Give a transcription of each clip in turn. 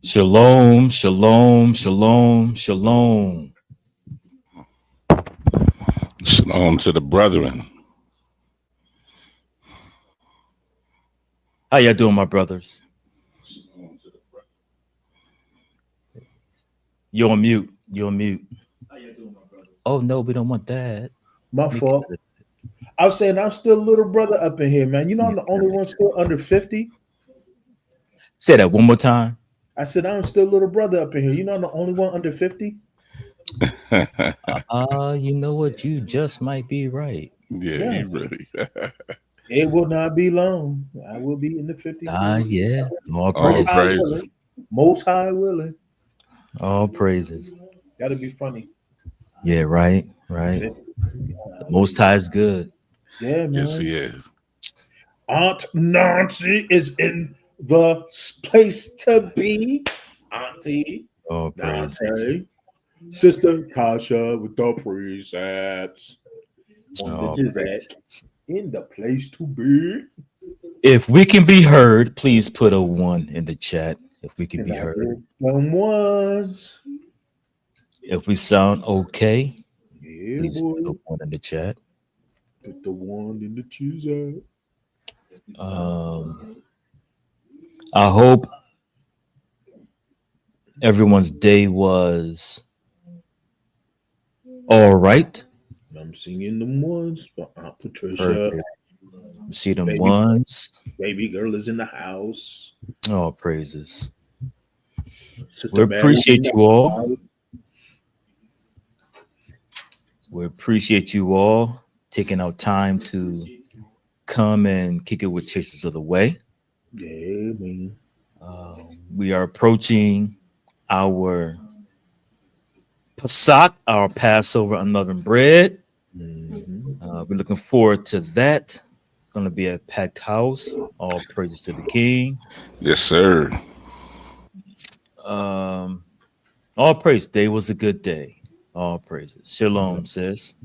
Shalom, shalom, shalom, shalom. Shalom to the brethren. How y'all doing, my brothers? You're on mute. You're on mute. Oh no, we don't want that. My Make it fault. I was saying I'm still a little brother up in here, man. You know I'm the only one still under 50. Say that one more time. I said I'm still a little brother up in here. You know I'm the only one under 50. You know what? You just might be right. Yeah, he really. It will not be long. I will be in the 50s. Yeah. All All praises. praises. Most high willing. All praises. Gotta be funny. Yeah, right, right. The Most High is good. Yeah, man. Yes, he is. Aunt Nancy is in the place to be. Auntie All praises. Nancy. Sister Kasha with the presets. On All the Jizak. In the place to be. If we can be heard, please put a 1 in the chat. If we can be heard. Them ones. If we sound okay, Yeah, please boy. put a 1 in the chat. Put the one in the Jizak. I hope everyone's day was all right. I'm singing them ones for Aunt Patricia. Perfect. See them ones. Baby girl is in the house. All praises. Sister We appreciate you all. We appreciate you all taking out time to come and kick it with Chasers of the Way. Yeah, man. We are approaching our Pesach, our Passover unleavened bread. We're looking forward to that. Going to be a packed house. All praises to the King. Yes, sir. All praise. Day was a good day. All praises. Shalom, sis.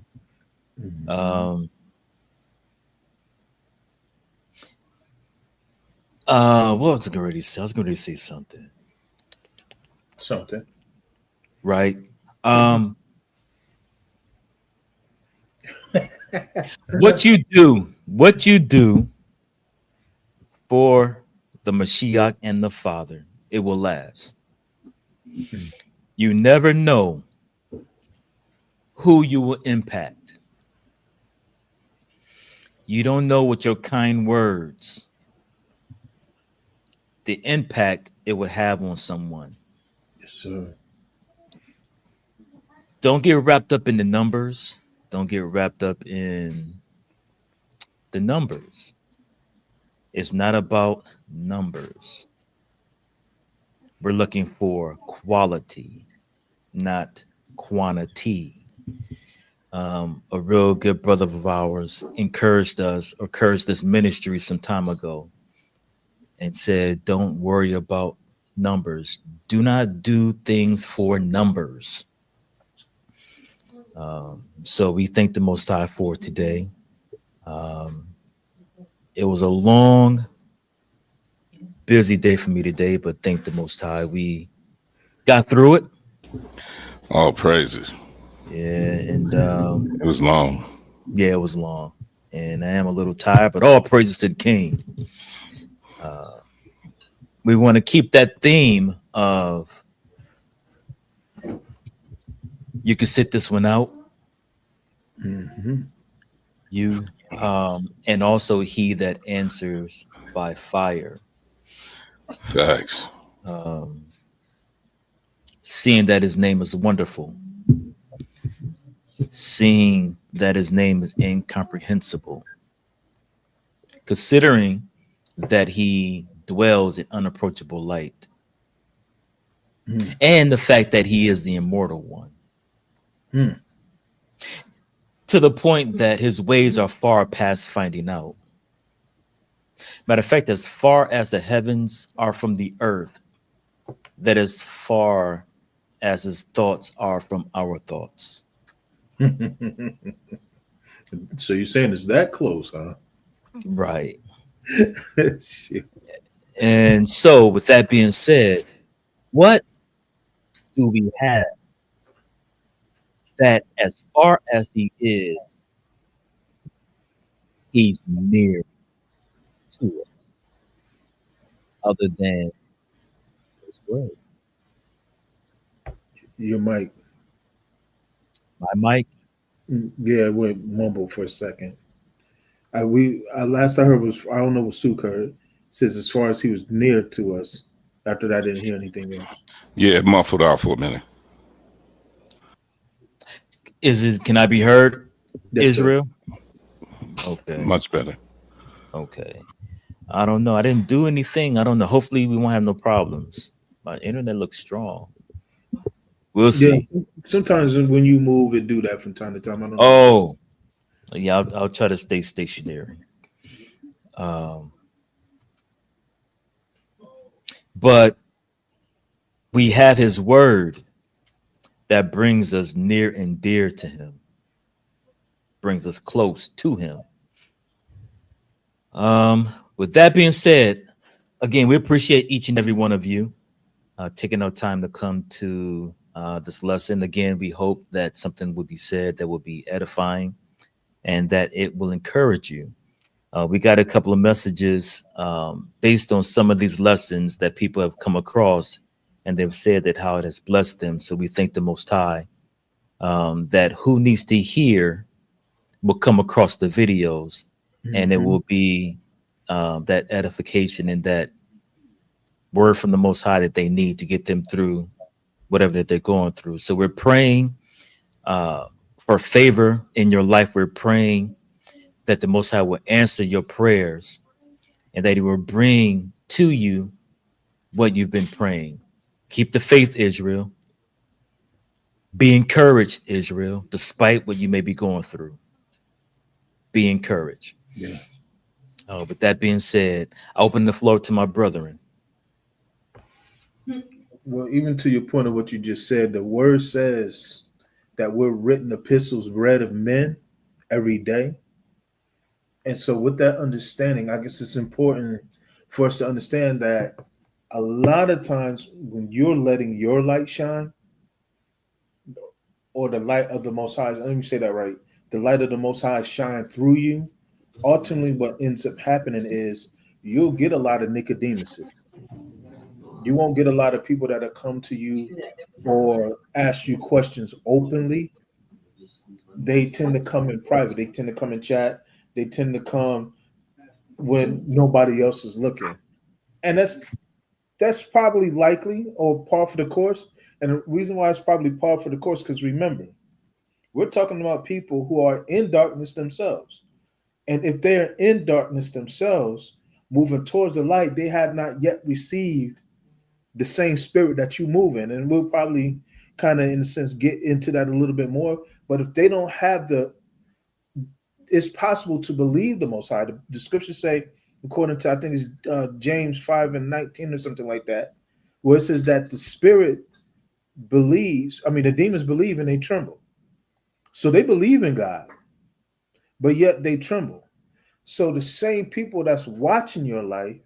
What was I going to say? I was going to say something. Something. Right. What you do for the Mashiach and the Father, it will last. You never know who you will impact. You don't know what your kind words, the impact it would have on someone. Yes, sir. Don't get wrapped up in the numbers. Don't get wrapped up in the numbers. It's not about numbers. We're looking for quality, not quantity. A real good brother of ours encouraged this ministry some time ago and said, don't worry about numbers. Do not do things for numbers. So we thank the Most High for today. It was a long, busy day for me today, but thank the Most High. We got through it. All praises. Yeah, and It was long. yeah, it was long. And I am a little tired, but all praises to the King. We want to keep that theme of you can sit this one out. You and also he that answers by fire. Facts. Seeing that his name is wonderful. Seeing that his name is incomprehensible. Considering that he dwells in unapproachable light. And the fact that he is the immortal one. To the point that his ways are far past finding out. Matter of fact, as far as the heavens are from the earth, that as far as his thoughts are from our thoughts. So you're saying it's that close, huh? Right. Shit. And so with that being said, What do we have that, as far as he is, he's near to us, other than his word? You might, My mic. yeah, it went mumble for a second. Last I heard was I don't know what Suk heard. Says as far as he was near to us. After that, I didn't hear anything else. Yeah, it muffled out for a minute. Is it? Can I be heard, Yes, sir. Israel? Okay. Much better. Okay. I don't know. I didn't do anything. I don't know. Hopefully, we won't have no problems. My internet looks strong. We'll Yeah. see. Sometimes when you move, it do that from time to time. I don't know if it's Oh, yeah. I'll try to stay stationary. Um, but we have His word that brings us near and dear to Him, brings us close to Him. With that being said, again, we appreciate each and every one of you taking our time to come to this lesson. Again, we hope that something will be said that will be edifying and that it will encourage you. We got a couple of messages based on some of these lessons that people have come across, and they've said that how it has blessed them. So we thank the Most High that who needs to hear will come across the videos, and it hmm will be that edification and that word from the Most High that they need to get them through whatever that they're going through. So we're praying uh, for favor in your life. We're praying that the Most High will answer your prayers and that He will bring to you what you've been praying. Keep the faith, Israel. Be encouraged, Israel, despite what you may be going through. Be encouraged. Yeah. With that being said, I open the floor to my brethren. Well, even to your point of what you just said, the word says that we're written epistles read of men every day. And so, with that understanding, I guess it's important for us to understand that a lot of times when you're letting your light shine, or the light of the Most High, let me say that right, the light of the Most High shine through you, ultimately what ends up happening is you'll get a lot of Nicodemuses. You won't get a lot of people that'll come to you or ask you questions openly. They tend to come in private. They tend to come in chat. They tend to come when nobody else is looking. And that's probably likely or par for the course. And the reason why it's probably par for the course, because remember, we're talking about people who are in darkness themselves. And if they're in darkness themselves, moving towards the light, they have not yet received the same spirit that you move in. And we'll probably kind of, in a sense, get into that a little bit more. But if they don't have it's possible to believe the Most High. The scriptures say, according to, I think it's James 5 and 19 or something like that, where it says that the spirit believes, I mean, the demons believe and they tremble. So they believe in God, but yet they tremble. So the same people that's watching your life,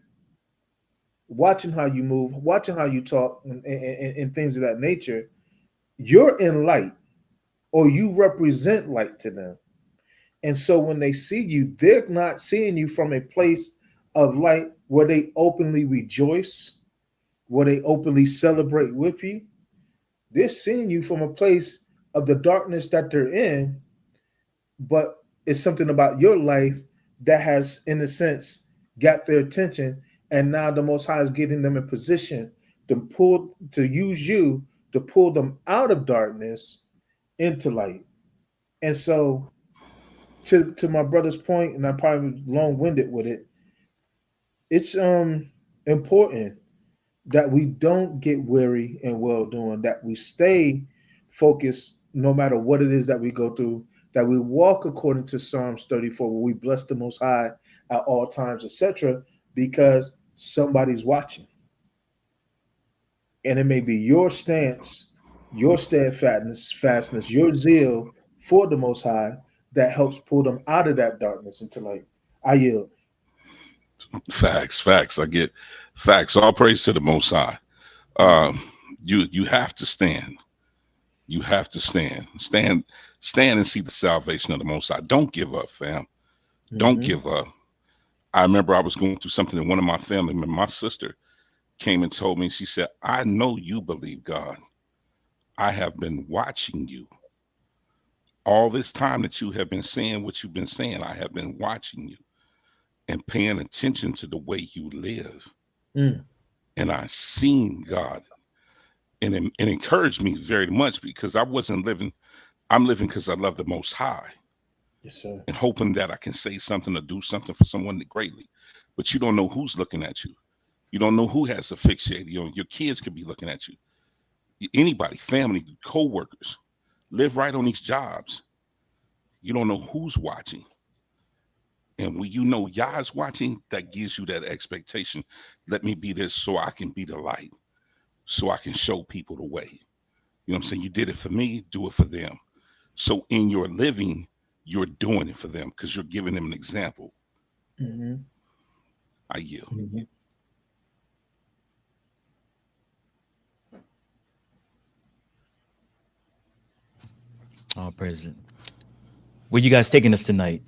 watching how you move, watching how you talk, and things of that nature, you're in light or you represent light to them. And so when they see you, they're not seeing you from a place of light where they openly rejoice, where they openly celebrate with you. They're seeing you from a place of the darkness that they're in, but it's something about your life that has, in a sense, got their attention. And now the Most High is getting them in position to use you to pull them out of darkness into light. And so, to my brother's point, and I probably long winded with it, it's important that we don't get weary and well doing, that we stay focused no matter what it is that we go through, that we walk according to Psalms 34, where we bless the Most High at all times, etc., because somebody's watching. And it may be your stance, your fastness, your zeal for the Most High that helps pull them out of that darkness into light. I yield. Facts, facts. I get facts. All praise to the Most High. Um, You have to stand. You have to stand. Stand and see the salvation of the Most High. Don't give up, fam. Don't Mm-hmm. give up. I remember I was going through something, and one of my family members, my sister, came and told me, she said, I know you believe God. I have been watching you. All this time that you have been saying what you've been saying, I have been watching you and paying attention to the way you live. Mm. And I seen God. And it encouraged me very much because I wasn't living, I'm living because I love the Most High Yes, sir. and hoping that I can say something or do something for someone greatly. But you don't know who's looking at you. You don't know who has a fixated. Your kids could be looking at you. Anybody, family, co-workers. Live right on these jobs. You don't know who's watching. And when you know Yah's watching, that gives you that expectation. Let me be this so I can be the light, so I can show people the way. You know what I'm saying? You did it for me, do it for them. So in your living, you're doing it for them because you're giving them an example. Mm-hmm. I yield. Mm-hmm. All praise it. Where you guys taking us tonight?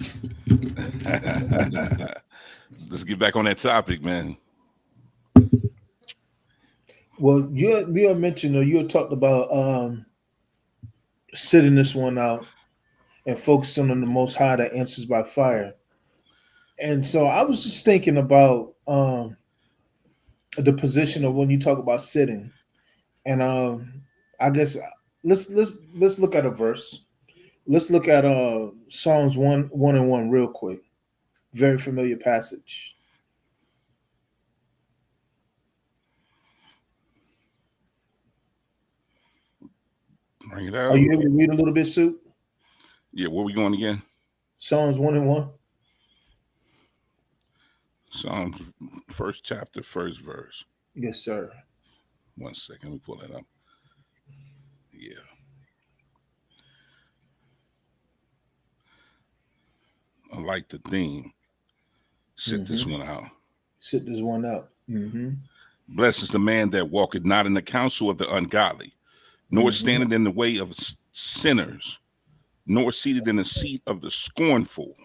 Let's get back on that topic, man. Well, you had mentioned or you had talked about sitting this one out and focusing on the Most High that answers by fire. And so I was just thinking about the position of when you talk about sitting, and I guess let's look at a verse. Let's look at Psalms 1 and 1 real quick. Very familiar passage. Bring it Are out. you able to read a little bit, Soup? Yeah, where we going again? Psalms 1 and 1. Psalms, first chapter, first verse. Yes, sir. 1 second, let me pull that up. Yeah, I like the theme. Sit Mm-hmm. this one out. Sit this one out. Mm-hmm. Blessed is the man that walketh not in the counsel of the ungodly, nor Mm-hmm. standeth in the way of sinners, nor seated in the seat of the scornful.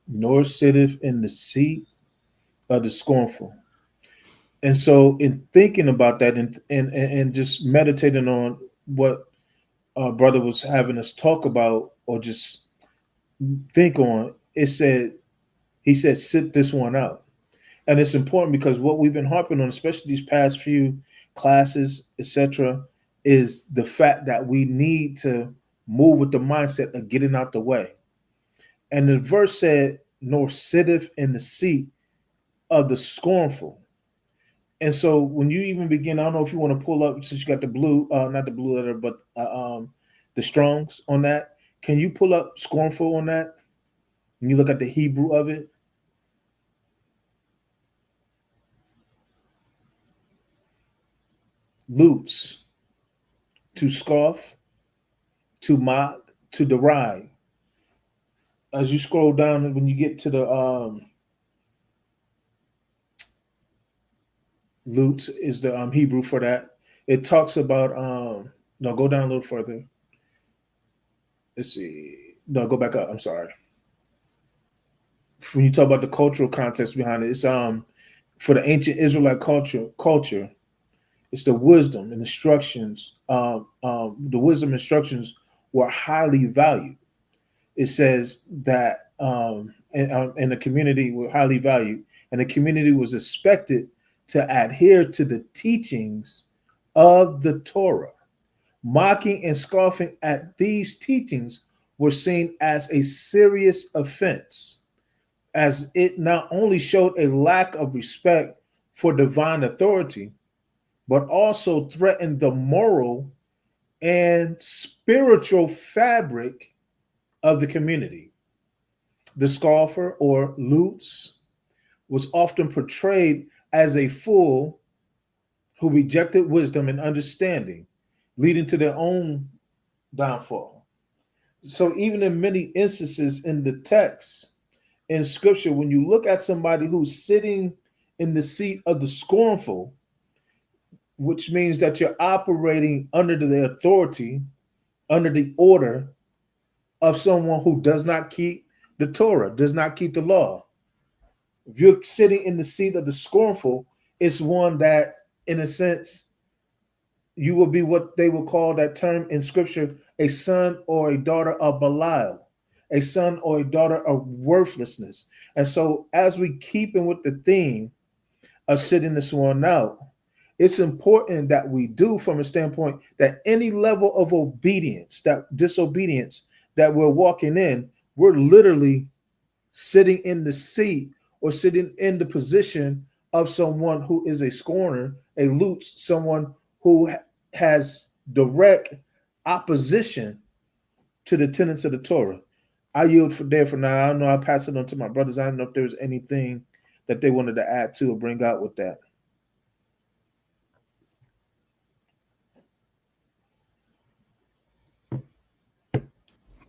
Nor sitteth in the seat of the scornful. And so, in thinking about that, and just meditating on what brother was having us talk about, or just think on, it said he said, "Sit this one out," and it's important because what we've been harping on, especially these past few classes, etc., is the fact that we need to move with the mindset of getting out the way. And the verse said, "Nor sitteth in the seat of the scornful." And so when you even begin, I don't know if you want to pull up since you got the blue, not the blue letter, but the Strongs on that. Can you pull up scornful on that? When you look at the Hebrew of it, lutes, to scoff, to mock, to deride. As you scroll down, when you get to the lutes, is the Hebrew for that. It talks about no, go down a little further. Let's see. No, go back up. I'm sorry. When you talk about the cultural context behind it, it's for the ancient Israelite culture, it's the wisdom and instructions. The wisdom instructions were highly valued. It says that and the community were highly valued, and the community was expected to adhere to the teachings of the Torah. Mocking and scoffing at these teachings were seen as a serious offense, as it not only showed a lack of respect for divine authority, but also threatened the moral and spiritual fabric of the community. The scoffer or lutz was often portrayed as a fool who rejected wisdom and understanding, leading to their own downfall. So, even in many instances in the text, in scripture, when you look at somebody who's sitting in the seat of the scornful, which means that you're operating under the authority, under the order of someone who does not keep the Torah, does not keep the law. If you're sitting in the seat of the scornful, it's one that, in a sense, you will be what they will call that term in scripture a son or a daughter of Belial, a son or a daughter of worthlessness. And so, as we keep in with the theme of sitting this one out, it's important that we do from a standpoint that any level of obedience, that disobedience that we're walking in, we're literally sitting in the seat or sitting in the position of someone who is a scorner, a loot, someone who has direct opposition to the tenets of the Torah. I yield for there for now. I don't know. I'll pass it on to my brothers. I don't know if there's anything that they wanted to add to or bring out with that.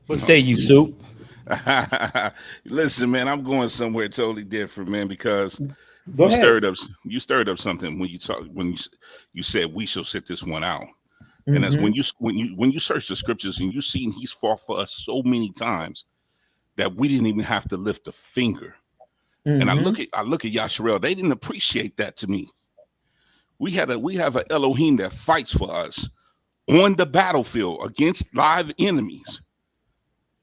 What No. say you, Soup? Listen, man, I'm going somewhere totally different, man, because Go ahead. you stirred up something when you said we shall sit this one out. And that's Mm-hmm. when you search the scriptures and you seen he's fought for us so many times that we didn't even have to lift a finger. And Mm-hmm. I look at Yasharel, they didn't appreciate that to me. We have an Elohim that fights for us on the battlefield against live enemies.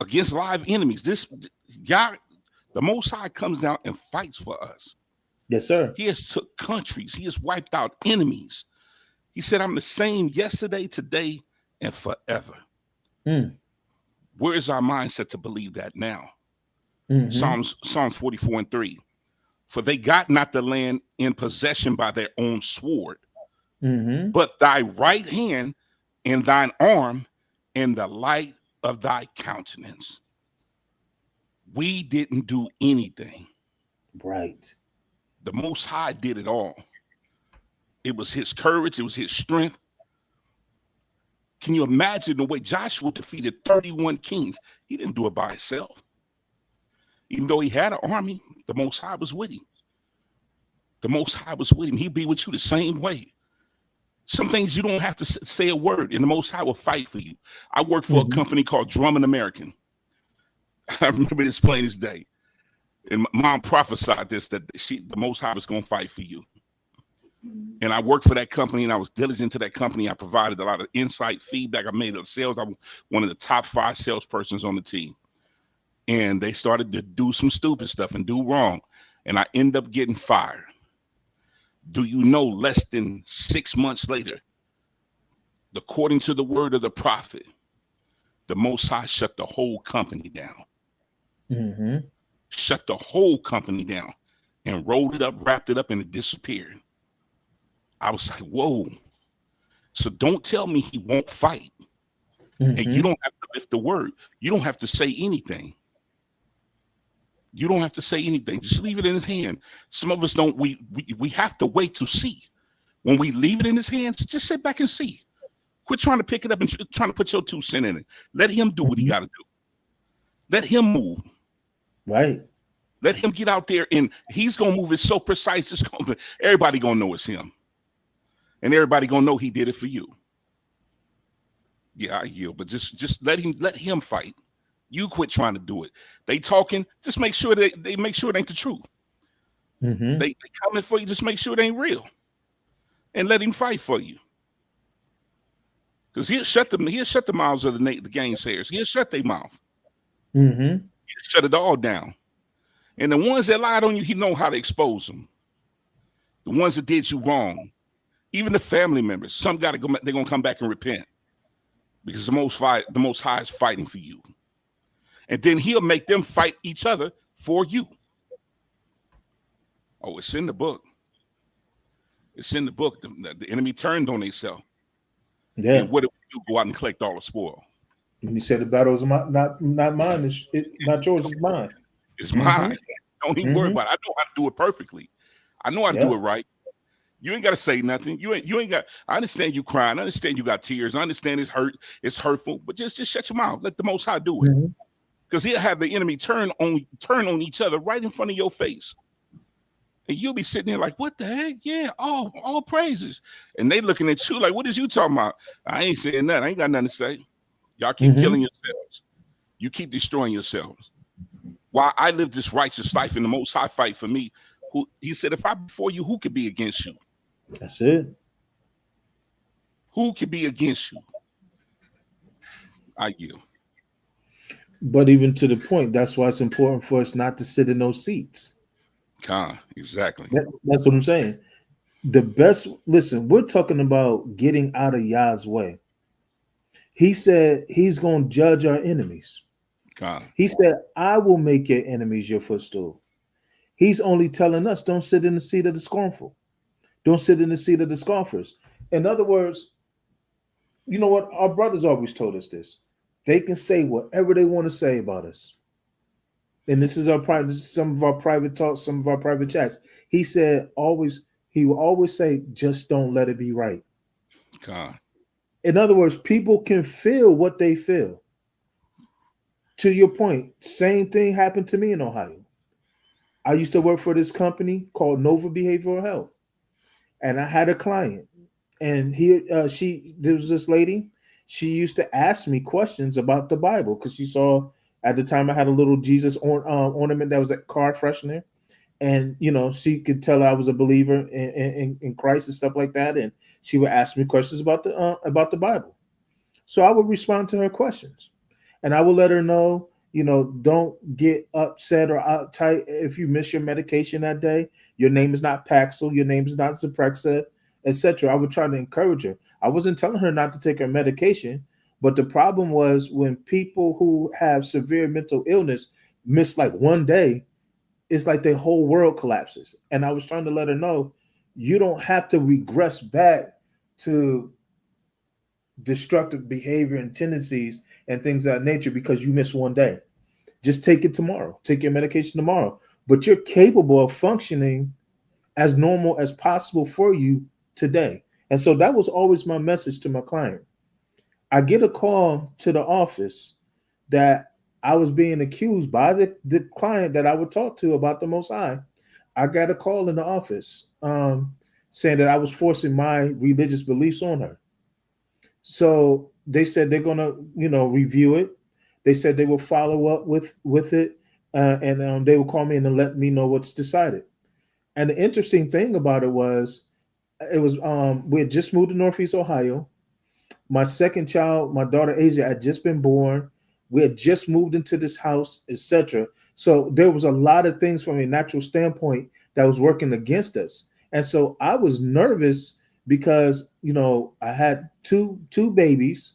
Against live enemies. This God, the Most High comes down and fights for us. Yes, sir. He has took countries, he has wiped out enemies. He said, I'm the same yesterday, today, and forever. Mm. Where is our mindset to believe that now? Mm-hmm. Psalms 44:3. For they got not the land in possession by their own sword, Mm-hmm. but thy right hand and thine arm and the light of thy countenance. We didn't do anything. Right. The Most High did it all. It was his courage, it was his strength. Can you imagine the way Joshua defeated 31 kings? He didn't do it by himself. Even though he had an army, the Most High was with him. The Most High was with him. He'd be with you the same way. Some things you don't have to say a word, and the Most High will fight for you. I worked for a Mm-hmm. company called Drummond American. I remember this plain as day. And my mom prophesied this, that the Most High was going to fight for you. And I worked for that company, and I was diligent to that company. I provided a lot of insight, feedback. I made the sales. I was one of the top 5 salespersons on the team. And they started to do some stupid stuff and do wrong. And I end up getting fired. Do you know, less than 6 months later, according to the word of the prophet, the Most High shut the whole company down. Mm-hmm. Shut the whole company down and rolled it up, wrapped it up, and it disappeared. I was like, whoa. So don't tell me he won't fight. And you Mm-hmm. don't have to lift the word. You don't have to say anything. You don't have to say anything. Just leave it in his hand. Some of us don't. We have to wait to see. When we leave it in his hands, just sit back and see. Quit trying to pick it up and trying to put your 2 cents in it. Let him do what he Mm-hmm. got to do. Let him move. Right. Let him get out there, and he's gonna move it so precise. Everybody gonna know it's him, and everybody gonna know he did it for you. Yeah, I yield, but just let him fight. You quit trying to do it. They talking. Just make sure they make sure it ain't the truth. Mm-hmm. They coming for you. Just make sure it ain't real, and let him fight for you. Because he'll shut the mouths of the gainsayers. He'll shut their mouth. Mm-hmm. He'll shut it all down. And the ones that lied on you, he know how to expose them. The ones that did you wrong, even the family members, some got to go. They're gonna come back and repent because the Most High is fighting for you, and then he'll make them fight each other for you. Oh, it's in the book. It's in the book. The enemy turned on themselves, Yeah. and what did we do? Go out and collect all the spoil. When you said the battle is not mine, not yours, it's mine. It's Mm-hmm. mine. Don't even worry Mm-hmm. about it. I know how to do it perfectly. I know how to do Yeah. it right. You ain't got to say nothing. You ain't got. I understand you crying. I understand you got tears. I understand it's hurt. It's hurtful. But just shut your mouth. Let the Most High do it, Mm-hmm. because he'll have the enemy turn on each other right in front of your face. And you'll be sitting there like, what the heck? Yeah, all praises. And they looking at you like, what is you talking about? I ain't saying nothing. I ain't got nothing to say. Y'all keep Hmm. killing yourselves. You keep destroying yourselves. While I live this righteous life and the most high fight for me, who he said, if I be for you, who could be against you? That's it. Who could be against you? I you. But even to the point, that's why it's important for us not to sit in those seats. Khan, exactly. That's what I'm saying. The best, listen, we're talking about getting out of Yah's way. He said he's going to judge our enemies. Khan, He said, I will make your enemies your footstool. He's only telling us don't sit in the seat of the scornful. Don't sit in the seat of the scoffers. In other words, you know what? Our brothers always told us this. They can say whatever they want to say about us. And this is our private, some of our private talks, some of our private chats. He said always, he will always say, just don't let it be right. Khan, In other words, people can feel what they feel. To your point, same thing happened to me in Ohio. I used to work for this company called Nova Behavioral Health, and I had a client, and there was this lady. She used to ask me questions about the Bible because she saw at the time I had a little Jesus ornament that was a car freshener, and she could tell I was a believer in Christ and stuff like that, and she would ask me questions about the Bible. So I would respond to her questions, and I would let her know, don't get upset or uptight if you miss your medication that day. Your name is not Paxil, your name is not Zyprexa, etc. I would try to encourage her. I wasn't telling her not to take her medication, but the problem was when people who have severe mental illness miss like one day, it's like the whole world collapses. And I was trying to let her know you don't have to regress back to destructive behavior and tendencies and things of that nature because you miss one day. Just take it tomorrow. Take your medication tomorrow. But you're capable of functioning as normal as possible for you today. And so that was always my message to my client. I get a call to the office that I was being accused by the client that I would talk to about the Most High. I got a call in the office saying that I was forcing my religious beliefs on her. So they said they're gonna, review it. They said they will follow up with it, and they will call me and then let me know what's decided. And the interesting thing about it was we had just moved to Northeast Ohio. My second child, my daughter Asia, had just been born. We had just moved into this house, etc. So there was a lot of things from a natural standpoint that was working against us. And so I was nervous because I had two babies.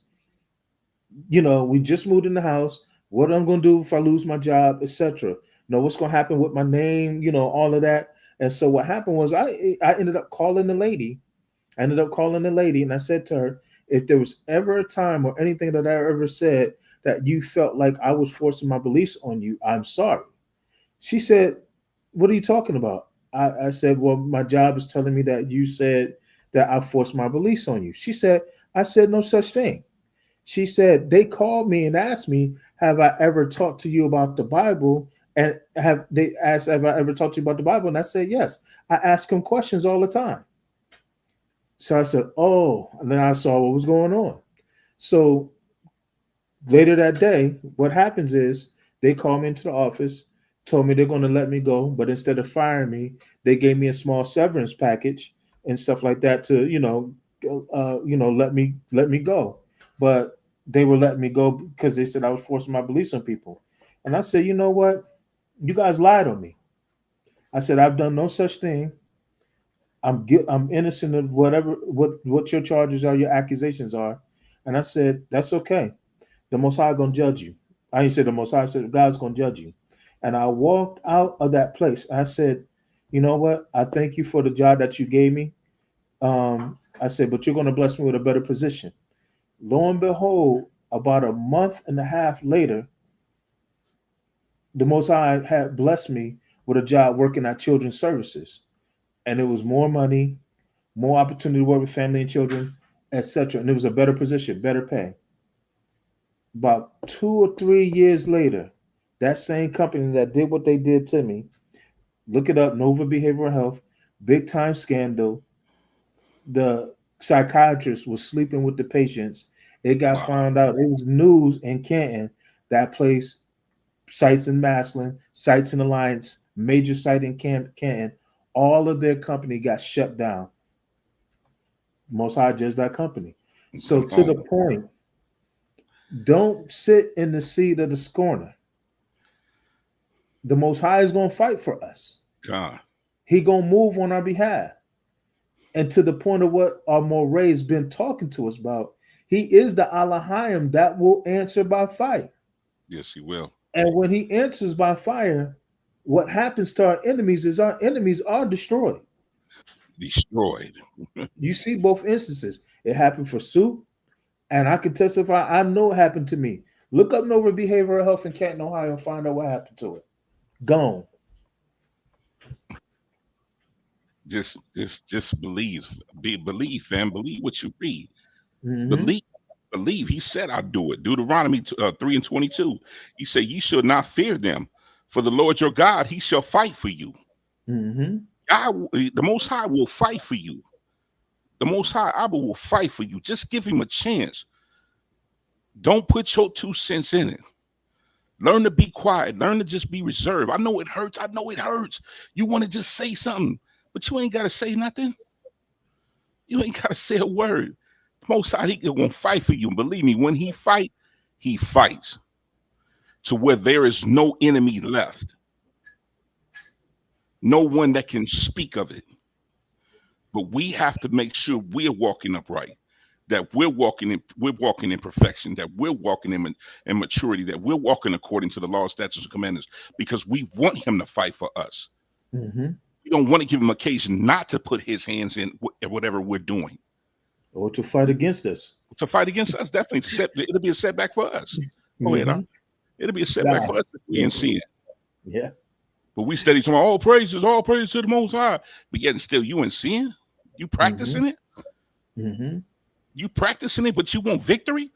We just moved in the house. What I'm going to do if I lose my job, etc. What's going to happen with my name, all of that. And so what happened was I ended up calling the lady. I ended up calling the lady, and I said to her, if there was ever a time or anything that I ever said that you felt like I was forcing my beliefs on you, I'm sorry. She said, what are you talking about? I said, well, my job is telling me that you said that I forced my beliefs on you. She said, I said no such thing. She said, they called me and asked me, have I ever talked to you about the Bible? And they asked, have I ever talked to you about the Bible? And I said, yes. I ask them questions all the time. So I said, oh, and then I saw what was going on. So later that day, what happens is they call me into the office, told me they're going to let me go, but instead of firing me, they gave me a small severance package and stuff like that to let me go. But they were letting me go because they said I was forcing my beliefs on people, and I said, you know what, you guys lied on me. I said I've done no such thing. I'm innocent of what your charges are, your accusations are, and I said that's okay. The Most High gonna judge you. I ain't said the Most High, I said God's gonna judge you. And I walked out of that place. I said, you know what? I thank you for the job that you gave me. I said, but you're gonna bless me with a better position. Lo and behold, about a month and a half later, the Most High had blessed me with a job working at Children's Services, and it was more money, more opportunity to work with family and children, etc. And it was a better position, better pay. About 2 or 3 years later, that same company that did what they did to me Look it up. Nova Behavioral Health, big time scandal. The psychiatrist was sleeping with the patients. It got Wow. found out. It was news in Canton. That place, sites in Maslin, sites in Alliance, major site in Canton. All of their company got shut down. Most High judged that company. So Come to the on, point, don't sit in the seat of the scorner. The Most High is gonna fight for us. God. He gonna move on our behalf. And to the point of what our Moray's been talking to us about, he is the Alahayim that will answer by fire. Yes, he will. And when he answers by fire, what happens to our enemies is our enemies are destroyed. Destroyed. You see both instances. It happened for Sue, and I can testify, I know it happened to me. Look up Nova Behavioral Health in Canton, Ohio, and find out what happened to it. Gone. Just believe. Believe, fam. Believe what you read. Mm-hmm. Believe. Believe. He said, "I'll do it." Deuteronomy 3:22. He said, "Ye shall not fear them, for the Lord your God, He shall fight for you. Mm-hmm. God, the Most High, will fight for you. The Most High, Abba, will fight for you. Just give Him a chance. Don't put your 2 cents in it. Learn to be quiet. Learn to just be reserved. I know it hurts. I know it hurts. You want to just say something, but you ain't got to say nothing. You ain't got to say a word. Most High, He gonna fight for you. And believe me, when He fights to where there is no enemy left, no one that can speak of it. But we have to make sure we're walking upright, that we're walking in perfection, that we're walking in maturity, that we're walking according to the law, statutes, and commandments, because we want Him to fight for us. Mm-hmm. We don't want to give Him occasion not to put His hands in whatever we're doing. Or to fight against us. To fight against us, definitely it'll be a setback for us. Go ahead, Mm-hmm. it'll be a setback Nah. for us if we Yeah. ain't seeing. Yeah. But we steady talking, all praise to the Most High. But yet and still, you in sin, you Mm-hmm. practicing it, Mm-hmm. but you want victory.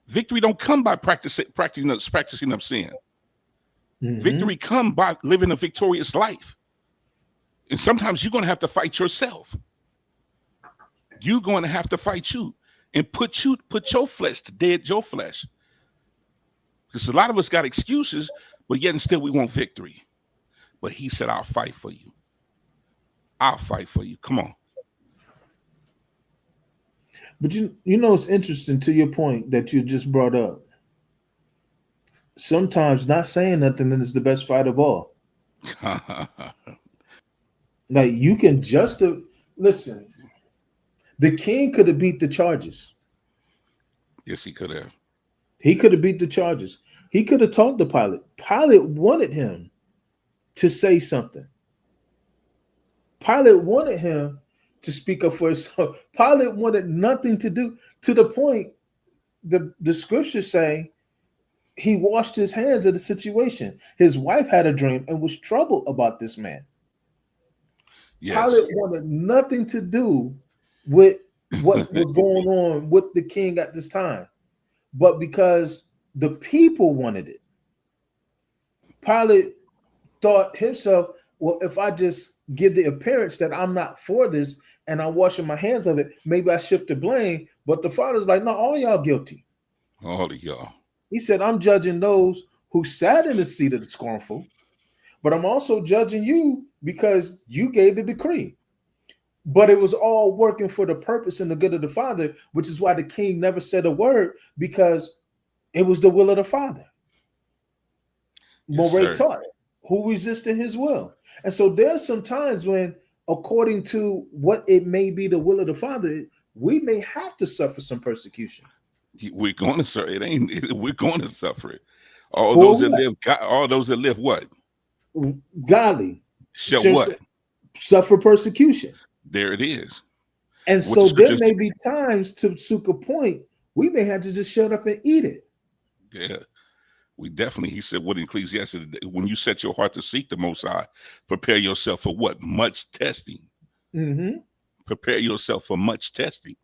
Victory don't come by practicing of sin. Mm-hmm. Victory come by living a victorious life. And sometimes you're going to have to fight yourself. You're going to have to fight you and put your flesh to dead your flesh. Because a lot of us got excuses, but yet and still we want victory. But He said, I'll fight for you. I'll fight for you. Come on. But you know it's interesting to your point that you just brought up. Sometimes not saying nothing then is the best fight of all. Like you can just listen. The king could have beat the charges. Yes, he could have. He could have beat the charges. He could have talked to Pilate. Pilate wanted him to say something. Pilate wanted him to speak up for himself. Pilate wanted nothing to do to the point the scriptures say he washed his hands of the situation. His wife had a dream and was troubled about this man. Yes. Pilate wanted nothing to do with what was going on with the king at this time. But because the people wanted it, Pilate thought himself, well, if I just give the appearance that I'm not for this and I'm washing my hands of it, maybe I shift the blame. But the father's like, no, all y'all guilty. All of y'all. He said, I'm judging those who sat in the seat of the scornful, but I'm also judging you because you gave the decree. But it was all working for the purpose and the good of the Father, which is why the king never said a word, because it was the will of the Father. Yes, Moray sir. taught who resisted his will. And so there's some times when, according to what it may be the will of the Father, we may have to suffer some persecution. We're going to suffer. We're going to suffer it. All For those that what? live, all those that live, what Godly shall what? suffer persecution. There it is. And What the so there scriptures. may be times, to Suka point, we may have to just shut up and eat it. Yeah, we definitely. He said, "What in Ecclesiastes? When you set your heart to seek the Most High, prepare yourself for what? Much testing. Mm-hmm. Prepare yourself for much testing."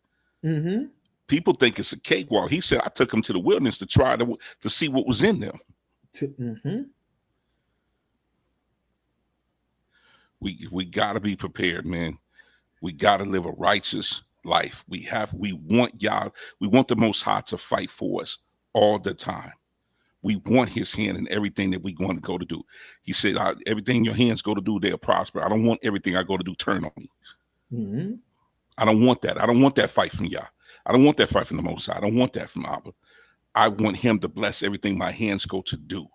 Mm-hmm. People think it's a cakewalk. He said, "I took them to the wilderness to try to see what was in them." Mm-hmm. We got to be prepared, man. We got to live a righteous life. We want y'all, we want the Most High to fight for us all the time. We want his hand in everything that we want to go to do. He said, everything your hands go to do, they'll prosper. I don't want everything I go to do turn on me. Mm-hmm. I don't want that. I don't want that fight from Yah. I don't want that fight from the Most High. I don't want that from Abba. I want him to bless everything my hands go to do.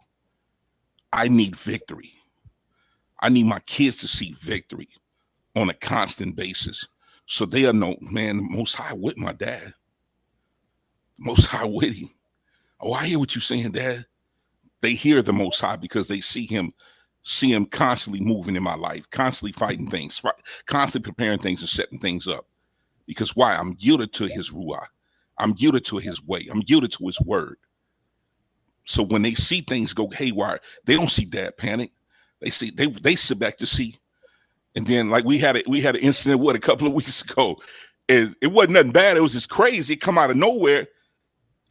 I need victory. I need my kids to see victory on a constant basis. So they'll know, man, the Most High with my dad. The Most High with him. Oh, I hear what you're saying, Dad. They hear the Most High because they see him constantly moving in my life, constantly fighting things, constantly preparing things and setting things up. Because why? I'm yielded to his ruach. I'm yielded to his way. I'm yielded to his word. So when they see things go haywire, they don't see Dad panic. They sit back to see. And then like we had an incident a couple of weeks ago. And it wasn't nothing bad. It was just crazy. It come out of nowhere.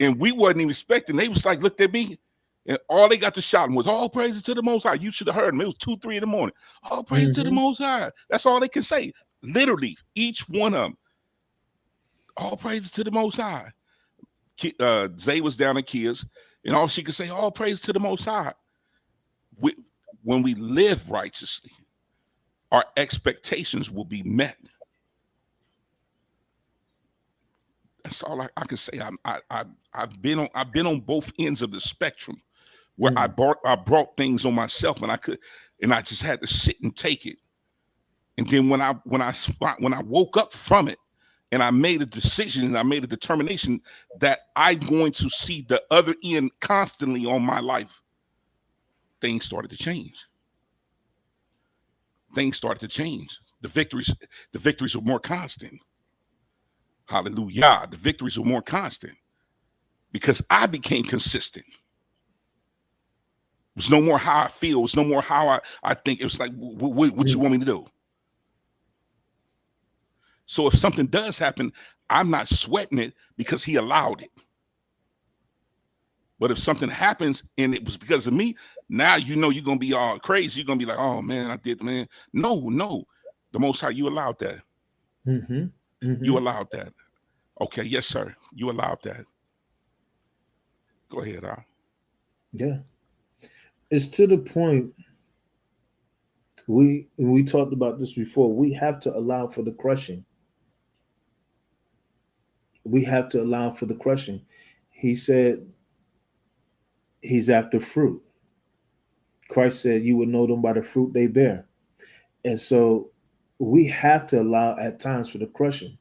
And we wasn't even expecting. They was like, looked at me, and all they got to shouting was, all praises to the Most High. You should have heard them. It was 2, 3 in the morning. All praise to the Mm-hmm. Most High. That's all they can say. Literally, each one of them. All praises to the Most High. Zay was down at Kia's, and all she could say, all praise to the Most High. When we live righteously, our expectations will be met. That's all I can say. I've been on both ends of the spectrum where I brought things on myself, and I just had to sit and take it. And then when I woke up from it, and I made a decision and I made a determination that I'm going to see the other end constantly on my life, things started to change. Things started to change. The victories were more constant. Hallelujah. The victories were more constant because I became consistent. It was no more how I feel. It was no more how I think. It was like, what you want me to do? So if something does happen, I'm not sweating it because he allowed it. But if something happens and it was because of me, now you know you're going to be all crazy. You're going to be like, oh, man, I did, man. No. The Most High, you allowed that. Mm-hmm. Mm-hmm. You allowed that. Okay, yes, sir. You allowed that. Go ahead, Al. Yeah. It's to the point we talked about this before. We have to allow for the crushing. We have to allow for the crushing. He said he's after fruit. Christ said you would know them by the fruit they bear. And so we have to allow at times for the crushing.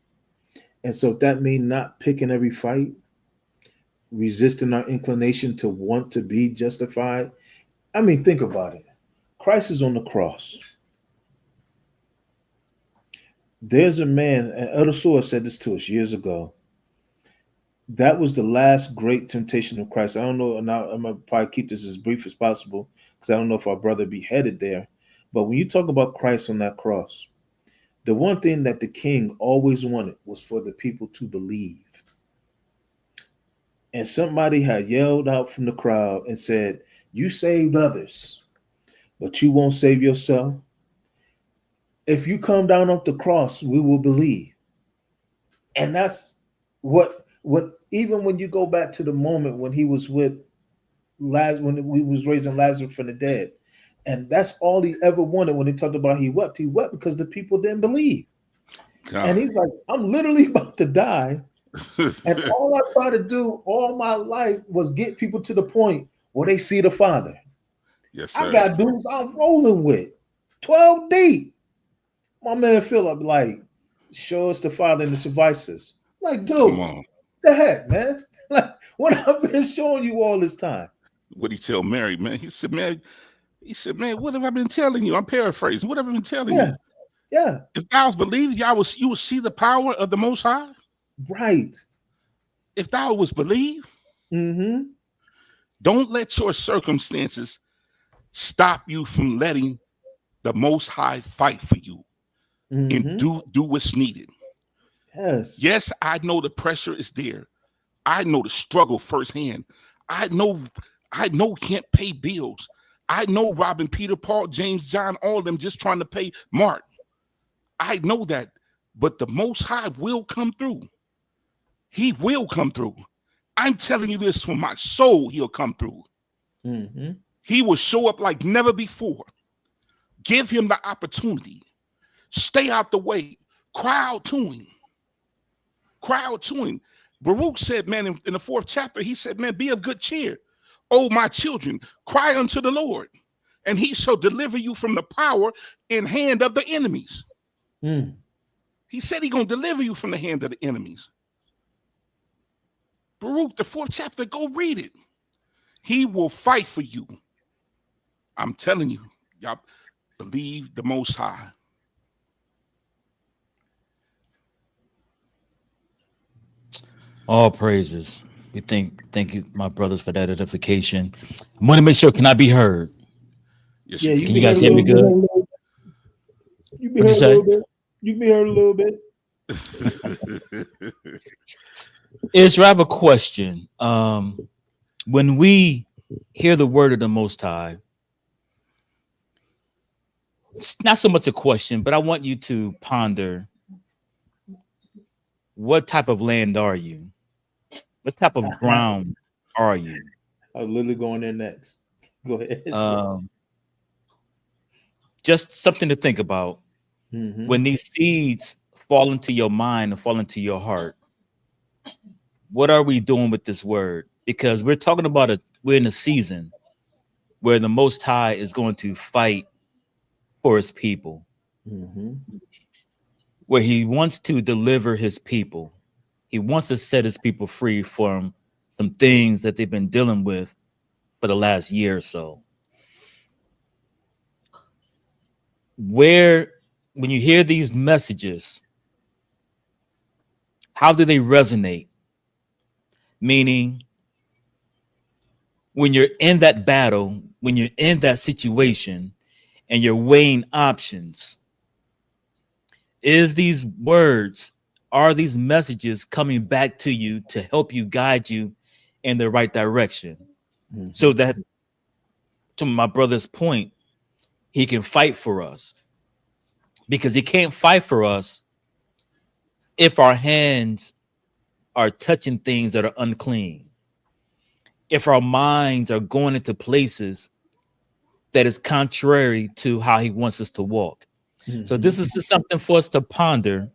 And so if that means not picking every fight, resisting our inclination to want to be justified. I mean, think about it. Christ is on the cross. There's a man, and Elder Sewell said this to us years ago. That was the last great temptation of Christ. I don't know, and I'm going to probably keep this as brief as possible because I don't know if our brother be headed there. But when you talk about Christ on that cross, the one thing that the king always wanted was for the people to believe. And somebody had yelled out from the crowd and said, you saved others, but you won't save yourself. If you come down off the cross, we will believe. And that's what even when you go back to the moment when he was with Lazarus, when we was raising Lazarus from the dead, and that's all he ever wanted. When he talked about he wept because the people didn't believe. God. And he's like, I'm literally about to die. And all I try to do all my life was get people to the point where they see the Father. Yes, sir. I got dudes I'm rolling with 12 deep. My man Philip, like, show us the Father and the devices. Like, dude, Come on. the heck, man? Like, what I've been showing you all this time. What he tell Mary, man? He said, man, what have I been telling you? I'm paraphrasing. What have I been telling you? Yeah. If thou believed, you would see the power of the Most High. Right. If thou was believe, don't let your circumstances stop you from letting the Most High fight for you and do what's needed. Yes, I know the pressure is there. I know the struggle firsthand. I know can't pay bills. I know Robin, Peter, Paul, James, John, all of them just trying to pay Mark. I know that, but the Most High will come through. He will come through. I'm telling you this from my soul, he'll come through. Mm-hmm. He will show up like never before. Give him the opportunity. Stay out the way. Cry out to him. Cry out to him. Baruch said, man, in the 4th chapter, he said, man, be of good cheer. Oh, my children, cry unto the Lord, and he shall deliver you from the power and hand of the enemies. Mm. He said he's going to deliver you from the hand of the enemies. Baruch, the 4th chapter, go read it. He will fight for you. I'm telling you, y'all believe the Most High. All praises. Thank you, my brothers, for that edification. I want to make sure, can I be heard? Yes, Yeah, you you Can be you heard guys a hear me little bit. good? You be What'd you heard a say? little bit. You be heard a little bit. can. Israel, I have a question. When we hear the word of the Most High, it's not so much a question, but I want you to ponder, what type of land are you? What type of ground are you? I was literally going there next. Go ahead. Um, just something to think about. Mm-hmm. When these seeds fall into your mind and fall into your heart, what are we doing with this word? Because we're talking about we're in a season where the Most High is going to fight for his people, Mm-hmm. where he wants to deliver his people. He wants to set his people free from some things that they've been dealing with for the last year or so. Where, when you hear these messages, how do they resonate? Meaning, when you're in that battle, when you're in that situation, and you're weighing options, is these words, are these messages coming back to you to help you, guide you in the right direction? Mm-hmm. So that, to my brother's point, he can fight for us, because he can't fight for us if our hands are touching things that are unclean, if our minds are going into places that is contrary to how he wants us to walk. So Mm-hmm. this is just something for us to ponder.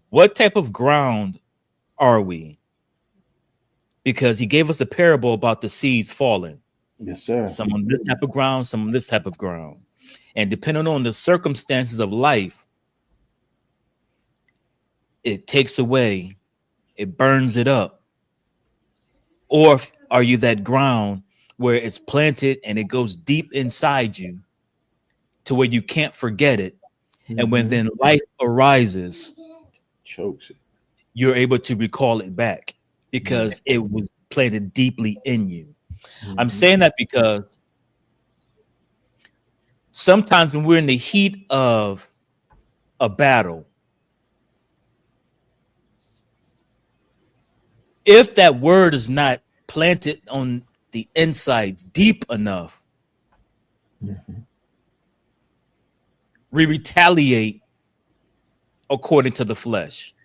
What type of ground are we? Because he gave us a parable about the seeds falling. Yes, sir. Some on this type of ground, some on this type of ground. And depending on the circumstances of life, it takes away, it burns it up. Or are you that ground where it's planted and it goes deep inside you to where you can't forget it? And when Mm-hmm. then life arises, Chokes it. you're able to recall it back Mm-hmm. because it was planted deeply in you. I'm Mm-hmm. saying that because sometimes when we're in the heat of a battle, if that word is not planted on the inside deep enough, Mm-hmm. we retaliate according to the flesh.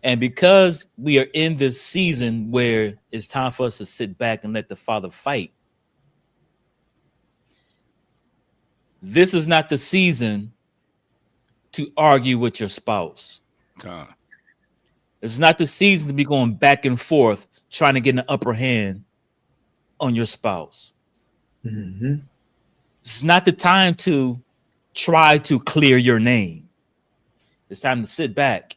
And because we are in this season where it's time for us to sit back and let the Father fight, this is not the season to argue with your spouse. God. It's not the season to be going back and forth trying to get an upper hand on your spouse. Mm-hmm. It's not the time to try to clear your name. It's time to sit back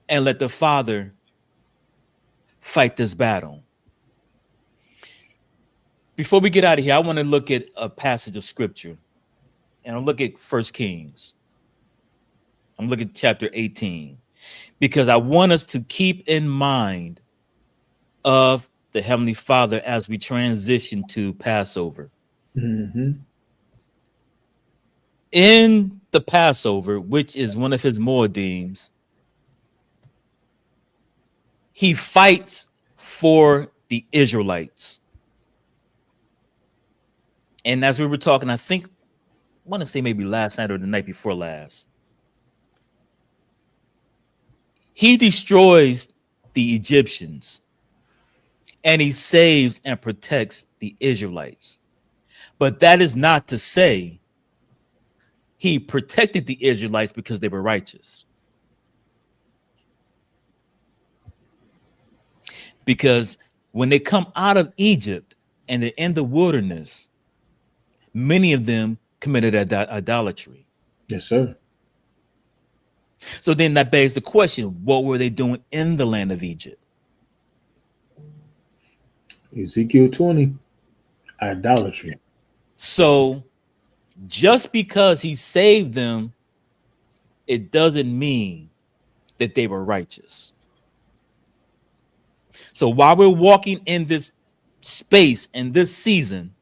and let the Father fight this battle. Before we get out of here, I want to look at a passage of scripture. And I'll look at 1 Kings. I'm looking at chapter 18. Because I want us to keep in mind of the Heavenly Father as we transition to Passover. Mm-hmm. In the Passover, which is one of his Moedim, he fights for the Israelites. And as we were talking, I think I want to say maybe last night or the night before last, he destroys the Egyptians and he saves and protects the Israelites. But that is not to say he protected the Israelites because they were righteous. Because when they come out of Egypt and they're in the wilderness, many of them committed idolatry. Yes, sir. So then that begs the question, what were they doing in the land of Egypt? Ezekiel 20, idolatry. So just because he saved them, it doesn't mean that they were righteous. So while we're walking in this space and this season,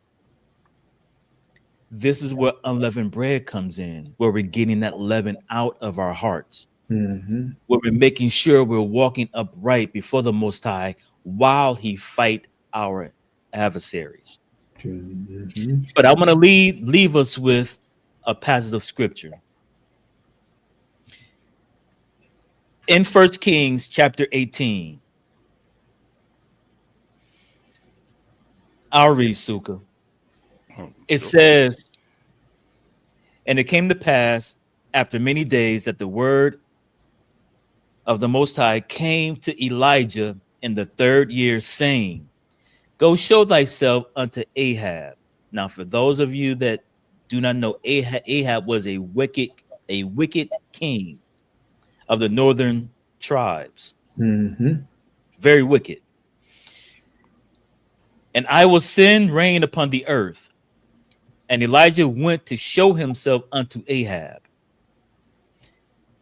this is where unleavened bread comes in, where we're getting that leaven out of our hearts, Mm-hmm. where we're making sure we're walking upright before the Most High while He fight our adversaries. Mm-hmm. But I'm going to leave us with a passage of scripture in 1 Kings chapter 18. I'll read, Sukkah. Oh, It sure. says, and it came to pass after many days that the word of the Most High came to Elijah in the 3rd year, saying, go show thyself unto Ahab. Now, for those of you that do not know, Ahab was a wicked king of the northern tribes, Mm-hmm. very wicked. And I will send rain upon the earth. And Elijah went to show himself unto Ahab.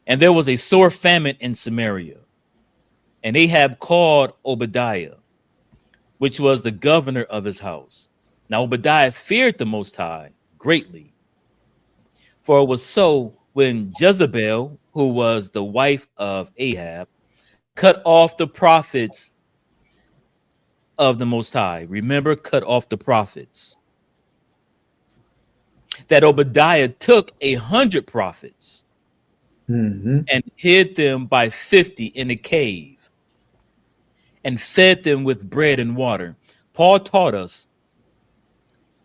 And there was a sore famine in Samaria. And Ahab called Obadiah, which was the governor of his house. Now Obadiah feared the Most High greatly, for it was so when Jezebel, who was the wife of Ahab, cut off the prophets of the Most High. Remember, cut off the prophets. That Obadiah took 100 prophets Mm-hmm. and hid them by 50 in a cave and fed them with bread and water. Paul taught us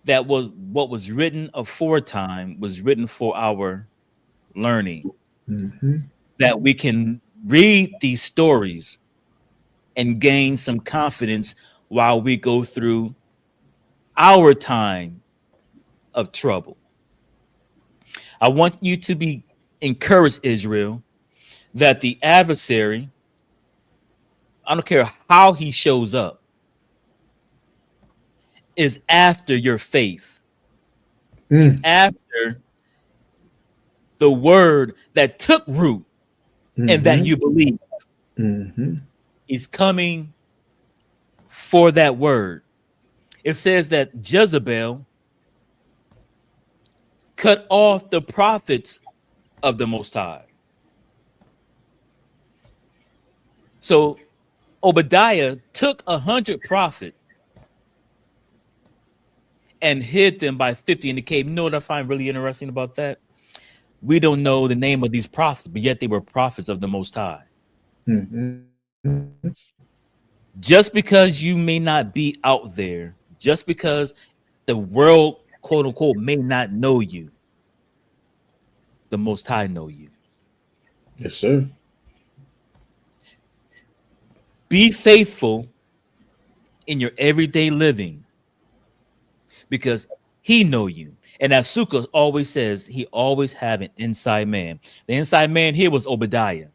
that was what was written aforetime was written for our learning, Mm-hmm. that we can read these stories and gain some confidence while we go through our time of trouble. I want you to be encouraged, Israel, that the adversary, I don't care how he shows up, is after your faith. He's Mm. after the word that took root and that Mm-hmm. you believe. Mm-hmm. He's coming for that word. It says that Jezebel cut off the prophets of the Most High. So Obadiah took 100 prophets and hid them by 50 in the cave. You know what I find really interesting about that? We don't know the name of these prophets, but yet they were prophets of the Most High. Mm-hmm. Just because you may not be out there, just because the world, quote unquote, may not know you, the Most High know you. Yes, sir. Be faithful in your everyday living because He know you. And as Sukkah always says, he always have an inside man. The inside man here was Obadiah.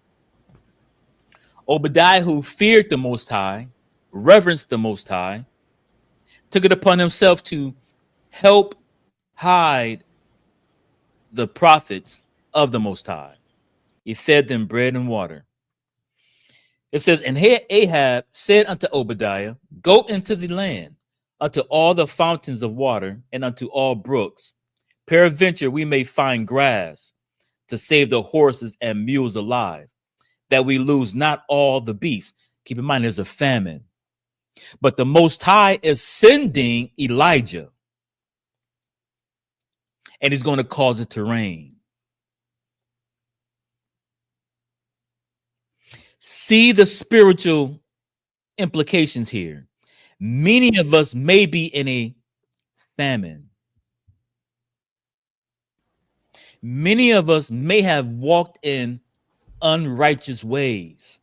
Obadiah, who feared the Most High, reverenced the Most High, took it upon himself to help hide the prophets of the Most High. He fed them bread and water. It says, and Ahab said unto Obadiah, go into the land, unto all the fountains of water, and unto all brooks. Peradventure we may find grass to save the horses and mules alive, that we lose not all the beasts. Keep in mind, there's a famine. But the Most High is sending Elijah. and he's going to cause it to rain. See the spiritual implications here. Many of us may be in a famine. Many of us may have walked in unrighteous ways.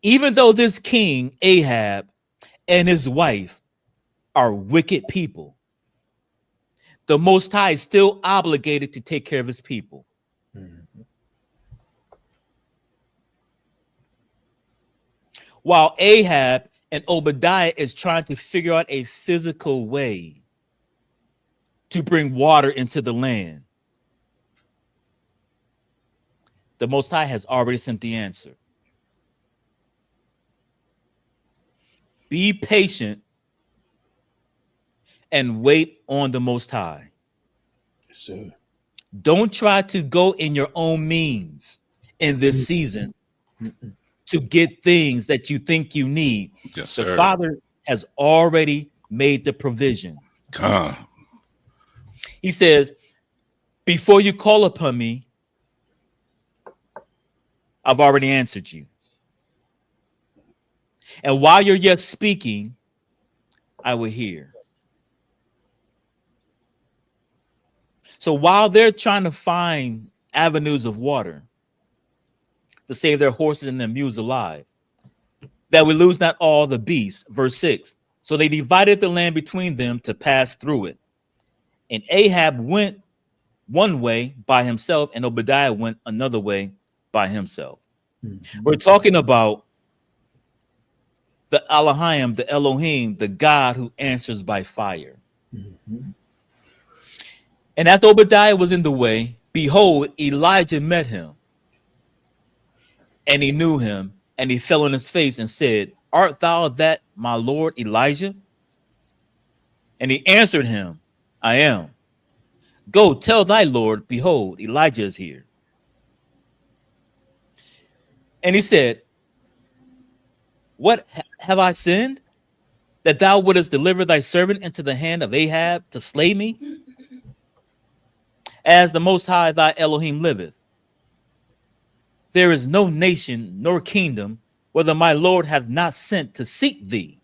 Even though this king, Ahab, and his wife are wicked people, the Most High is still obligated to take care of his people. Mhm. While Ahab and Obadiah is trying to figure out a physical way to bring water into the land, the Most High has already sent the answer. Be patient and wait on the Most High. Yes, sir. Don't try to go in your own means in this season Mm-mm. to get things that you think you need. Yes, The sir. Father has already made the provision. Come. He says, before you call upon me, I've already answered you. And while you're yet speaking, I will hear. So while they're trying to find avenues of water to save their horses and their mules alive, that we lose not all the beasts. Verse 6. So they divided the land between them to pass through it. And Ahab went one way by himself, and Obadiah went another way by himself. Mhm. We're talking about the Elohim, the Elohim, the God who answers by fire. Mhm. And as Obadiah was in the way, behold, Elijah met him, and he knew him, and he fell on his face and said, art thou that my Lord Elijah? And he answered him, I am. Go tell thy Lord, behold, Elijah is here. And he said, what have I sinned? That thou wouldest deliver thy servant into the hand of Ahab to slay me? As the Most High thy Elohim liveth, there is no nation nor kingdom whether my Lord hath not sent to seek thee.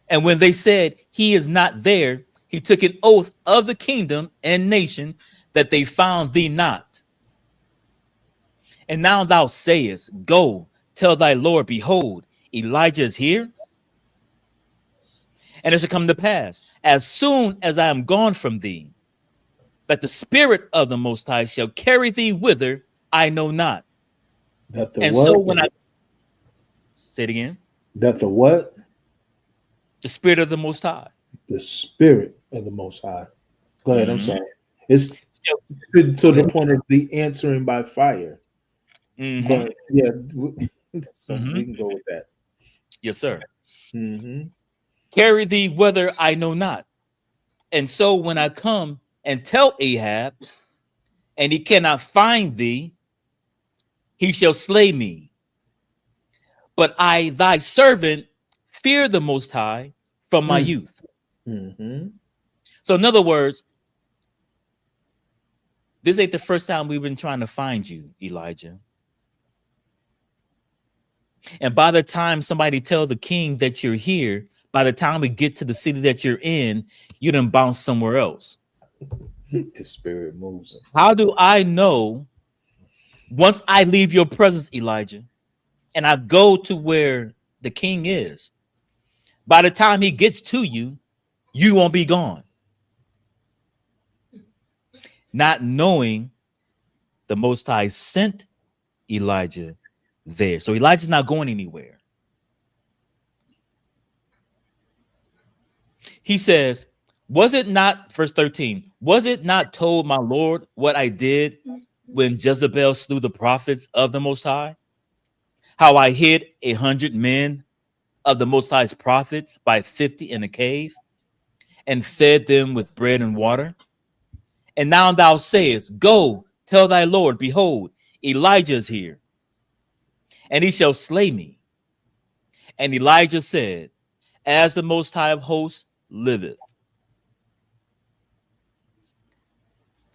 And when they said, he is not there, he took an oath of the kingdom and nation that they found thee not. And now thou sayest, go, tell thy Lord, behold, Elijah is here. And it shall come to pass, as soon as I am gone from thee, that the Spirit of the Most High shall carry thee whither I know not. That the And so what? when I say it again, That the what? the Spirit of the Most High. The Spirit of the Most High. Go ahead. I'm Mhm. sorry. It's to the point of the answering by fire. Mhm. But yeah, so we Mhm. can go with that. Yes, sir. Mm-hmm. Carry thee whither I know not. And so when I come and tell Ahab, and he cannot find thee, he shall slay me. But I, thy servant, fear the Most High from my youth. Mm-hmm. So, in other words, this ain't the first time we've been trying to find you, Elijah. And by the time somebody tell the king that you're here, by the time we get to the city that you're in, you done bounce somewhere else. The Spirit moves him. How do I know once I leave your presence, Elijah, and I go to where the king is, by the time he gets to you, you won't be gone? Not knowing the Most High sent Elijah there. So Elijah's not going anywhere. He says, was it not, verse 13, was it not told my Lord what I did when Jezebel slew the prophets of the Most High? How I hid 100 men of the Most High's prophets by 50 in a cave and fed them with bread and water? And now thou sayest, go, tell thy Lord, behold, Elijah is here, and he shall slay me. And Elijah said, as the Most High of hosts liveth,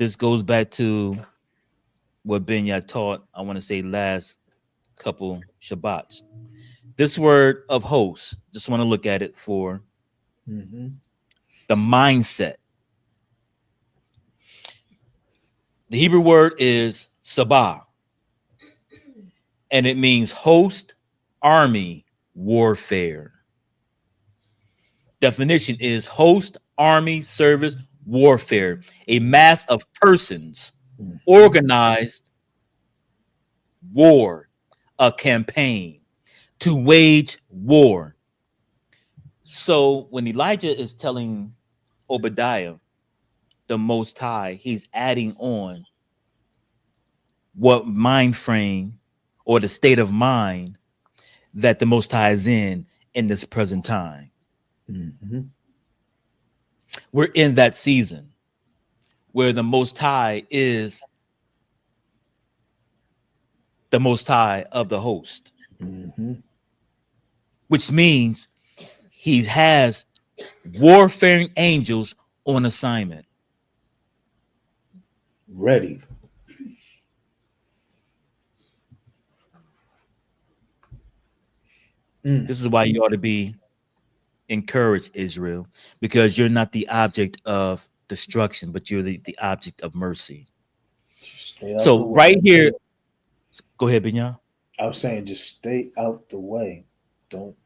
This goes back to what Benya taught, I want to say last couple Shabbats. This word of host, just want to look at it for Mm-hmm. the mindset. The Hebrew word is sabah, and it means host, army, warfare. Definition is host, army, service, warfare, a mass of persons, Mm-hmm. organized war, a campaign to wage war. So when Elijah is telling Obadiah, the Most High, he's adding on what mind frame or the state of mind that the Most High is in this present time. Mm-hmm. We're in that season where the Most High is the Most High of the host, Mm-hmm. which means he has warfaring angels on assignment. Ready. Mm. This is why you ought to be encouraged, Israel, because you're not the object of destruction, but you're the object of mercy. Just stay out the So way. right here, go ahead, Binya. I was saying, just stay out the way. Don't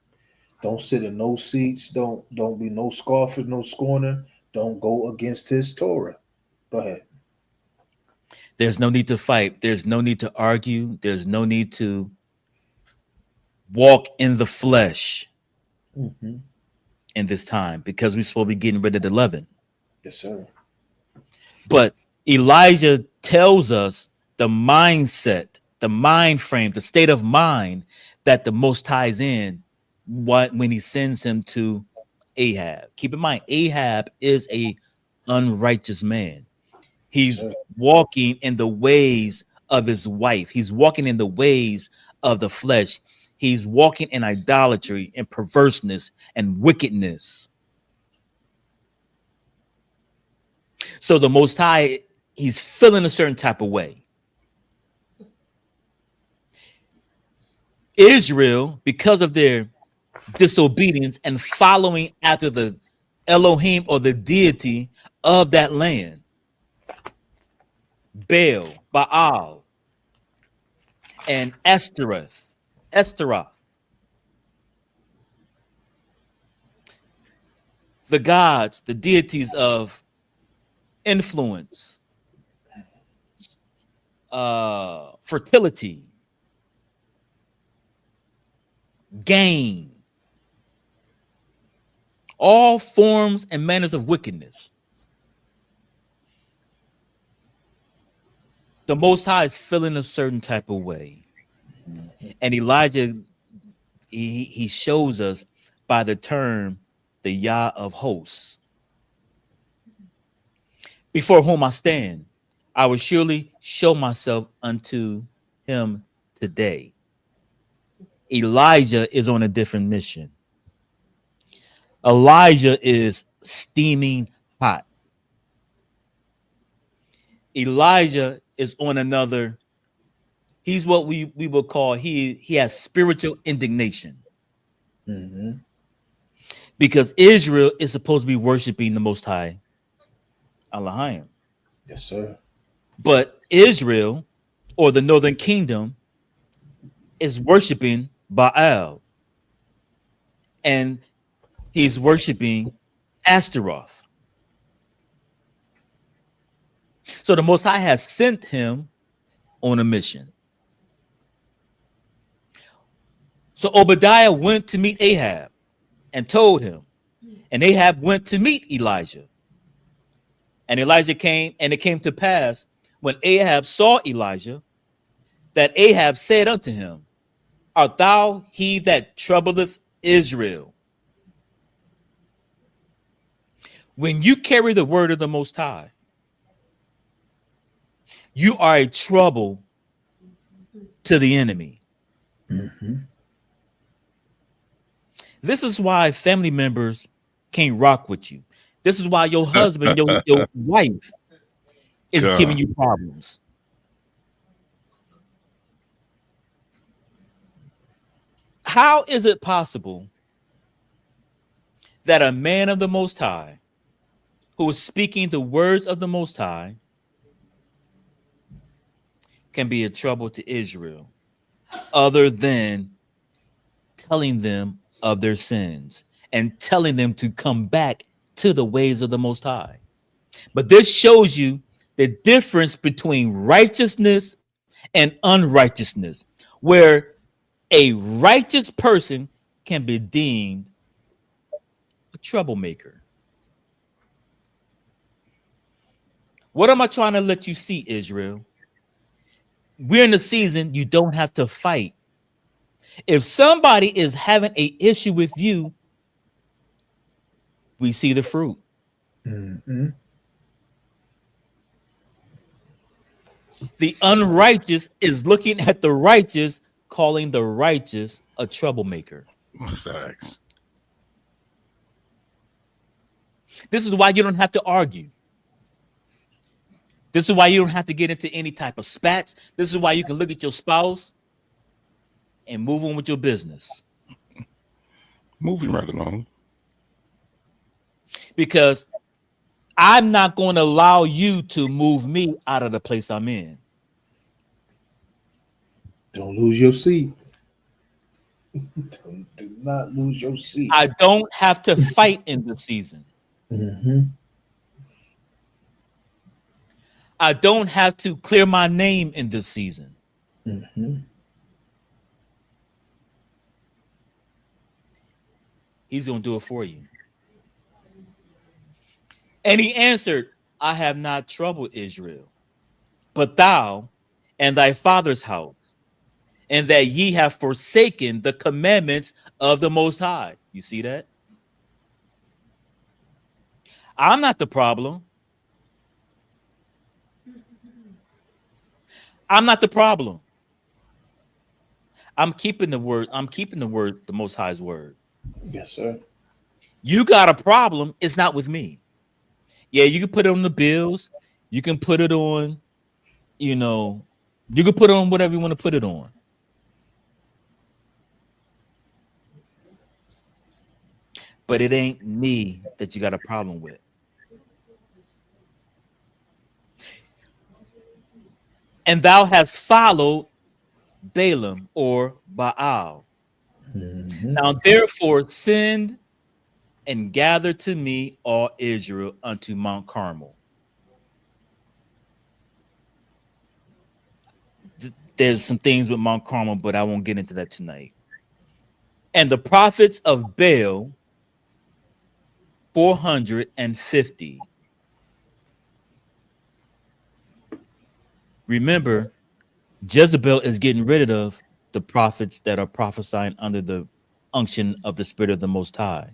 don't sit in no seats. Don't be no scoffer, no scorner. Don't go against his Torah. Go ahead. There's no need to fight. There's no need to argue. There's no need to walk in the flesh Mm-hmm. in this time because we're supposed to be getting rid of the leaven. Yes, sir. But Elijah tells us the mindset, the mind frame, the state of mind that the Most High is in when he sends him to Ahab. Keep in mind, Ahab is a unrighteous man. Yes, He's sir. walking in the ways of his wife. He's walking in the ways of the flesh. He's walking in idolatry and perverseness and wickedness. So the Most High, he's feeling a certain type of way. Israel, because of their disobedience and following after the Elohim or the deity of that land, Baal, and Esteroth, the gods, the deities of influence, fertility, gain, all forms and manners of wickedness. The Most High is feeling a certain type of way. And Elijah, he shows us by the term, the Yah of hosts, before whom I stand. I will surely show myself unto him today. Elijah is on a different mission. Elijah is steaming hot. Elijah is on another. He's what we would call he has spiritual indignation Mm-hmm. because Israel is supposed to be worshiping the Most High Elohim, Yes, sir. but Israel or the Northern Kingdom is worshiping Baal and he's worshiping Astaroth. So the Most High has sent him on a mission. So Obadiah went to meet Ahab and told him, and Ahab went to meet Elijah. And Elijah came, and it came to pass when Ahab saw Elijah that Ahab said unto him, art thou he that troubleth Israel? When you carry the word of the Most High, you are a trouble to the enemy. Mm-hmm. This is why family members can't rock with you. This is why your husband, your wife is giving God. you problems. How is it possible that a man of the Most High, who is speaking the words of the Most High, can be a trouble to Israel, other than telling them of their sins and telling them to come back to the ways of the Most High? But this shows you the difference between righteousness and unrighteousness, where a righteous person can be deemed a troublemaker. What am I trying to let you see, Israel? We're in the season you don't have to fight. If somebody is having a issue with you, we see the fruit. Mm-hmm. The unrighteous is looking at the righteous, calling the righteous a troublemaker. Facts. This is why you don't have to argue. This is why you don't have to get into any type of spats. This is why you can look at your spouse and move on with your business. Moving right along. Because I'm not going to allow you to move me out of the place I'm in. Don't lose your seat. Do not lose your I seats. don't have to fight in this season. Mm-hmm. I don't have to clear my name in this season. Mm-hmm. He's going to do it for you. And he answered, I have not troubled Israel, but thou and thy father's house, and that ye have forsaken the commandments of the Most High. You see that? I'm not the problem. I'm not the problem. I'm keeping the word. I'm keeping the word, the Most High's word. Yes, sir. You got a problem. It's not with me. Yeah, you can put it on the bills. You can put it on, you know, you can put it on whatever you want to put it on. But it ain't me that you got a problem with. And thou hast followed Balaam or Baal. Mm-hmm. Now therefore send and gather to me all Israel unto Mount Carmel. There's some things with Mount Carmel, but I won't get into that tonight. And the prophets of Baal, 450. Remember, Jezebel is getting rid of the prophets that are prophesying under the unction of the Spirit of the Most High.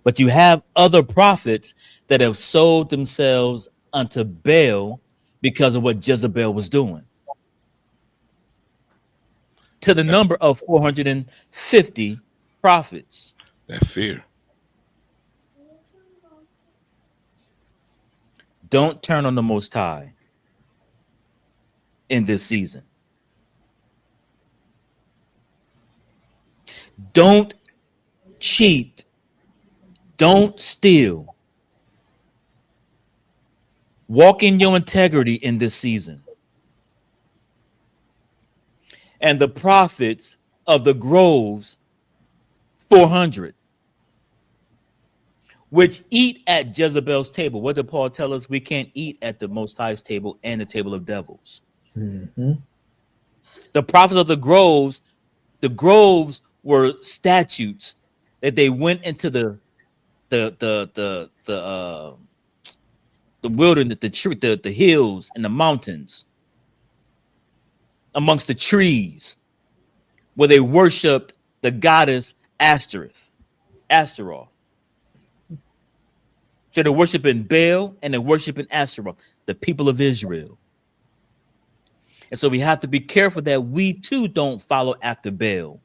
But you have other prophets that have sold themselves unto Baal because of what Jezebel was doing, to the That, number of 450 prophets. that fear. Don't turn on the Most High in this season. Don't cheat. Don't steal. Walk in your integrity in this season. And the prophets of the groves, 400, which eat at Jezebel's table. What did Paul tell us? We can't eat at the Most High's table and the table of devils. Mm-hmm. The prophets of the groves were statutes that they went into the wilderness, the hills and the mountains, amongst the trees, where they worshipped the goddess Astaroth. So they're worshiping Baal and they're worshiping Astaroth, the people of Israel. And so we have to be careful that we too don't follow after Baal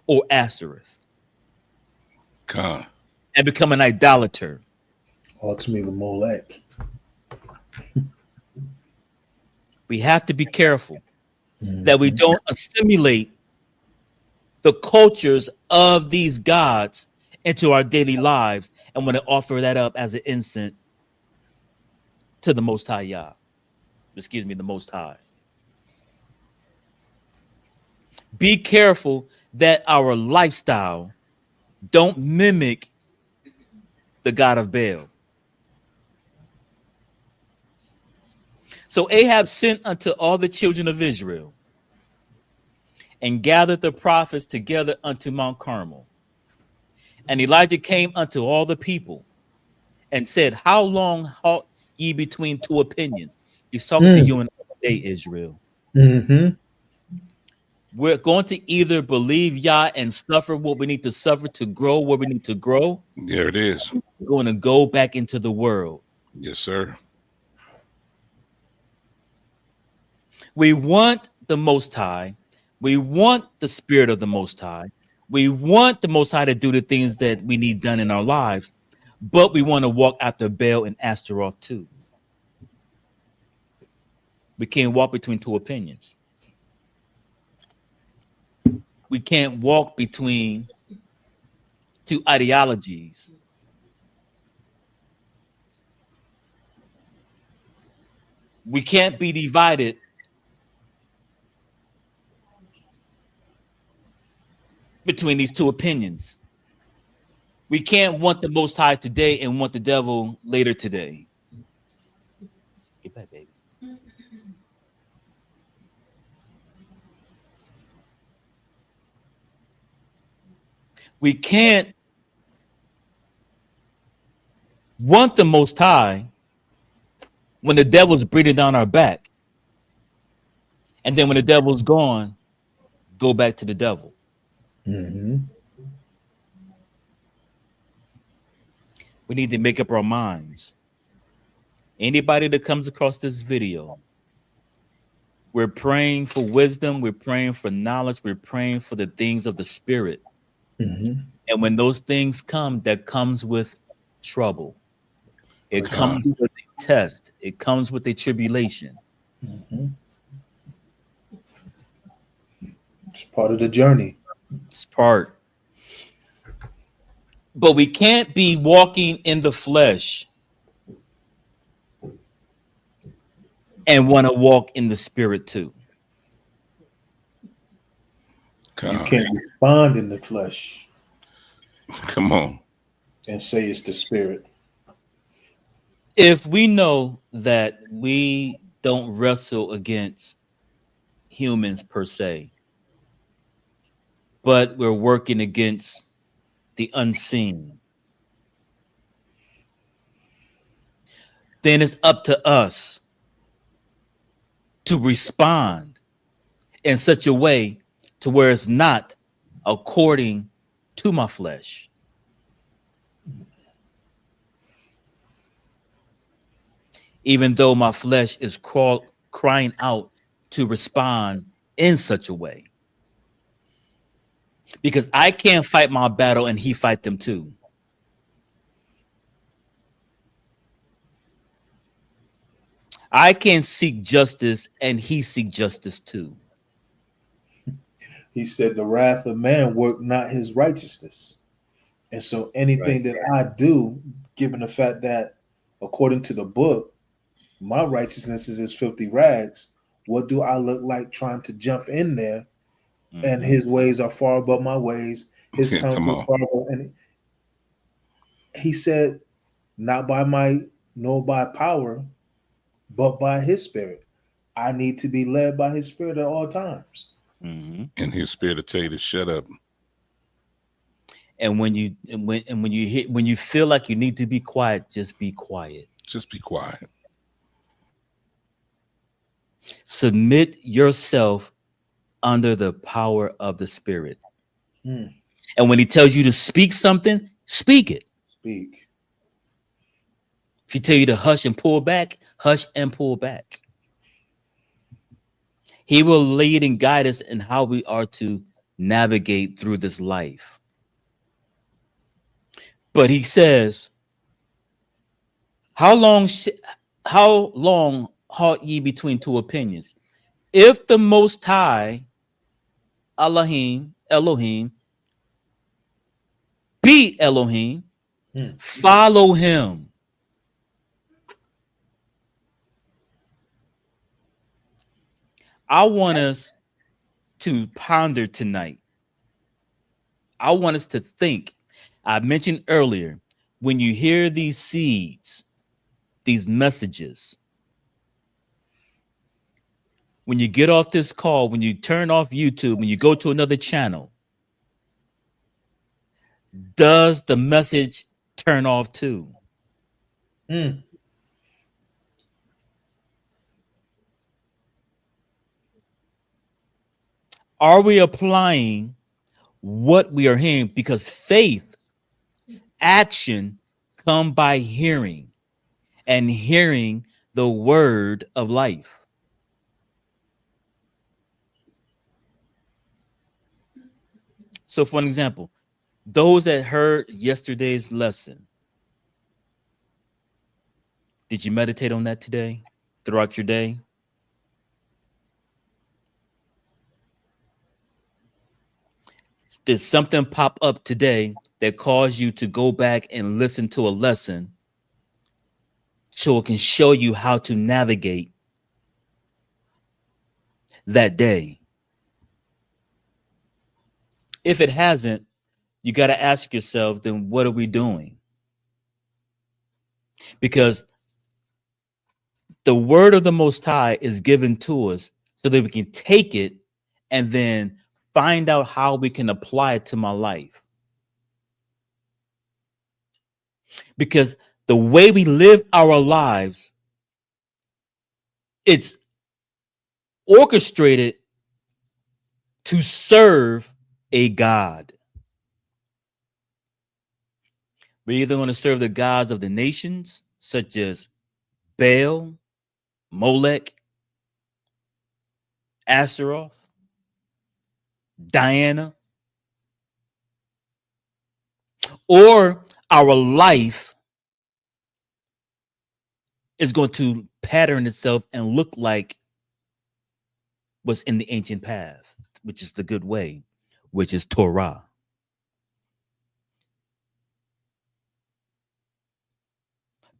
or Astaroth God. and become an idolater. Ultimately, Molech. We have to be careful that we Mhm. don't assimilate the cultures of these gods into our daily lives and want to offer that up as an incense to the Most High Yah. Excuse me, the Most High. Be careful that our lifestyle don't mimic the God of Baal. So Ahab sent unto all the children of Israel and gathered the prophets together unto Mount Carmel. And Elijah came unto all the people and said, how long halt ye between two opinions? He's talking to Mm. you in the day, Israel. Mhm. We're going to either believe Yah and suffer what we need to suffer to grow what we need to grow. There it is. We're going to go back into the world. Yes, sir. We want the Most High. We want the Spirit of the Most High. We want the Most High to do the things that we need done in our lives, but we want to walk after Baal and Astaroth too. We can't walk between two opinions. We can't walk between two ideologies. We can't be divided between these two opinions. We can't want the Most High today and want the devil later today. Get back, baby. We can't want the Most High when the devil's breathing down our back. And then when the devil's gone, go back to the devil. Mhm. We need to make up our minds. Anybody that comes across this video, we're praying for wisdom, we're praying for knowledge, we're praying for the things of the spirit. Mhm. And when those things come, that comes with trouble. For It sure. Con. comes with a test. It comes with a tribulation. Mhm. It's part of the journey. It's part. But we can't be walking in the flesh and want to walk in the spirit too. You Con. can't respond in the flesh Come on. and say it's the spirit. If we know that we don't wrestle against humans per se, but we're working against the unseen, then it's up to us to respond in such a way to where it's not according to my flesh. Even though my flesh is crying out to respond in such a way. Because I can't fight my battle and he fight them too. I can seek justice and he seek justice too. He said, "The wrath of man work not his righteousness." And so, Right. anything that I do, given the fact that, according to the book, my righteousness is as filthy rags, what do I look like trying to jump in there? And Mm-hmm. his ways are far above my ways. His Yeah, come counsel is on. far above. And he said, "Not by might nor by power, but by his spirit." I need to be led by his spirit at all times. Mm-hmm. And his spirit to tell you to shut up. And when you feel like you need to be quiet, just be quiet. Just be quiet. Submit yourself under the power of the spirit. Hmm. And when he tells you to speak something, speak it. Speak. If he tell you to hush and pull back, hush and pull back. He will lead and guide us in how we are to navigate through this life. But he says, how long halt ye between two opinions. If the Most High, Elohim, be Elohim, Hmm. follow him. I want us to ponder tonight. I want us to think. I mentioned earlier, when you hear these seeds, these messages, when you get off this call, when you turn off YouTube, when you go to another channel, does the message turn off too? Hmm. Are we applying what we are hearing? Because faith, action come by hearing, and hearing the word of life. So, for an example, those that heard yesterday's lesson, did you meditate on that today throughout your day? Did something pop up today that caused you to go back and listen to a lesson so it can show you how to navigate that day? If it hasn't, you got to ask yourself, then what are we doing? Because the word of the Most High is given to us so that we can take it and then find out how we can apply it to my life. Because the way we live our lives, it's orchestrated to serve a God. We're either going to serve the gods of the nations, such as Baal, Molech, Astaroth, Diana, or our life is going to pattern itself and look like what's in the ancient path, which is the good way, which is Torah.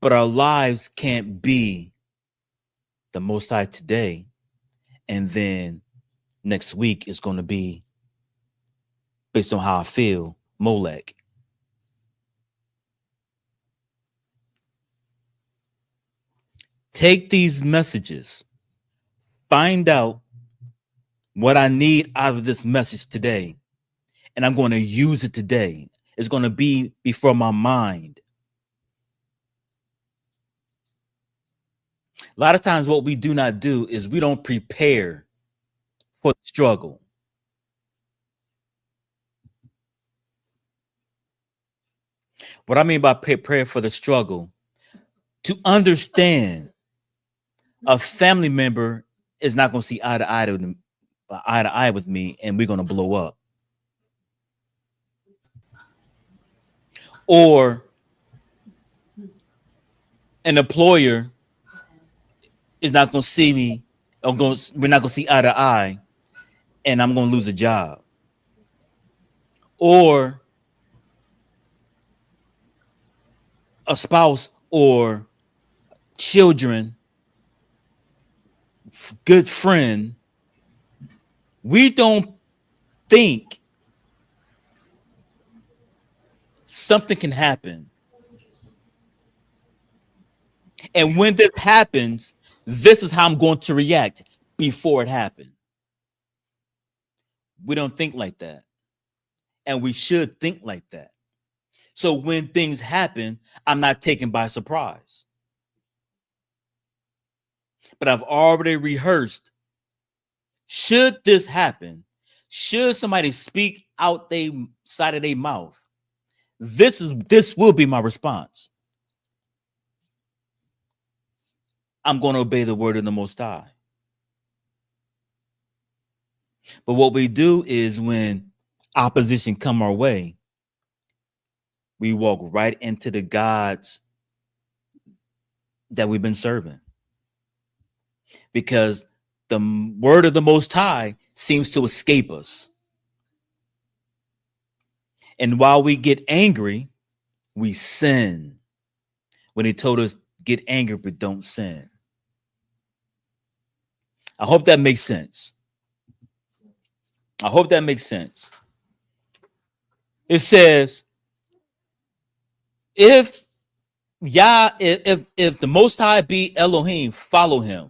But our lives can't be the Most High today, and then next week is going to be based on how I feel, Molech. Take these messages, find out what I need out of this message today, and I'm going to use it today. It's going to be before my mind. A lot of times, what we do not do is we don't prepare for the struggle. What I mean by prepare for the struggle, to understand a family member is not going to see eye to eye with me, and we're going to blow up. Or an employer is not going to see me, we're not going to see eye to eye, and I'm going to lose a job. Or a spouse or children, good friend, we don't think something can happen. And when this happens, this is how I'm going to react before it happened. We don't think like that. And we should think like that. So when things happen, I'm not taken by surprise. But I've already rehearsed. Should this happen, should somebody speak out their side of their mouth, this will be my response. I'm going to obey the word of the Most High. But what we do is when opposition come our way, we walk right into the gods that we've been serving. because the word of the Most High seems to escape us. And while we get angry, we sin. When he told us, get angry, but don't sin. I hope that makes sense. I hope that makes sense. It says, if if the Most High be Elohim, follow him.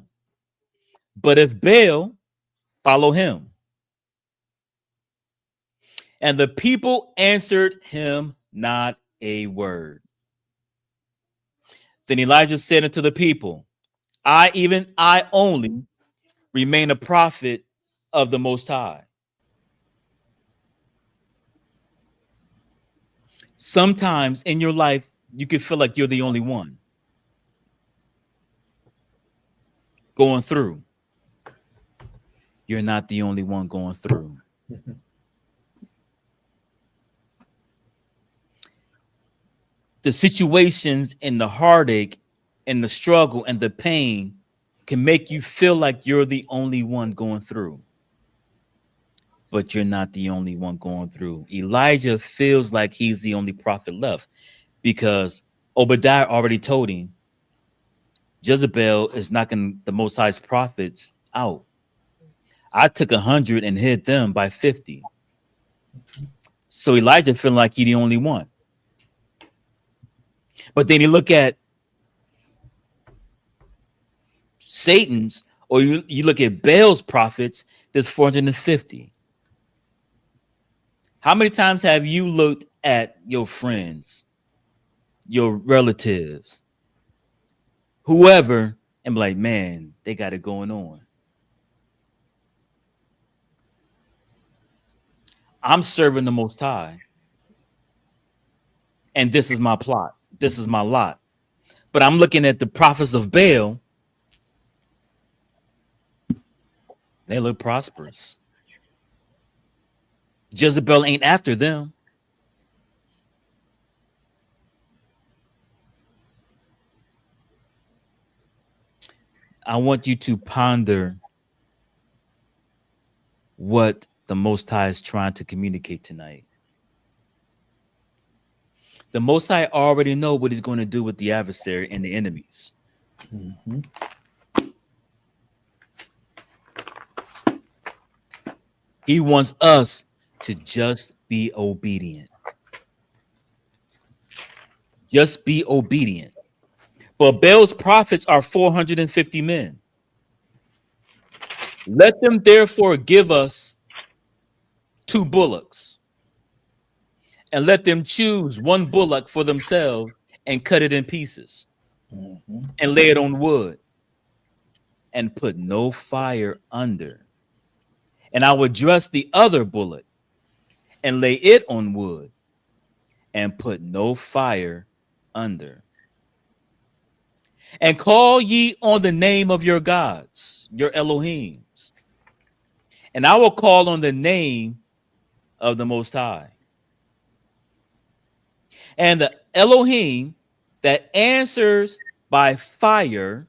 But if Baal, follow him. And the people answered him not a word. Then Elijah said unto the people, I only, remain a prophet of the Most High. Sometimes in your life, you can feel like you're the only one going through. You're not the only one going through. The situations and the heartache and the struggle and the pain can make you feel like you're the only one going through. But you're not the only one going through. Elijah feels like he's the only prophet left because Obadiah already told him Jezebel is knocking the Most High's prophets out. I took 100 and hid them by 50. So Elijah feeling like he's the only one. But then you look at Satan's, or you look at Baal's prophets, there's 450. How many times have you looked at your friends, your relatives, whoever, and be like, man, they got it going on? I'm serving the Most High, and this is my plot. This is my lot. But I'm looking at the prophets of Baal. They look prosperous. Jezebel ain't after them. I want you to ponder what the Most High is trying to communicate tonight. The Most High already know what he's going to do with the adversary and the enemies. Mm-hmm. He wants us to just be obedient. Just be obedient. But Baal's prophets are 450 men. Let them therefore give us 2 bullocks, and let them choose 1 bullock for themselves and cut it in pieces Mm-hmm. and lay it on wood and put no fire under. And I will dress the other bullock and lay it on wood and put no fire under. And call ye on the name of your gods, your Elohims, and I will call on the name of the Most High. And the Elohim that answers by fire,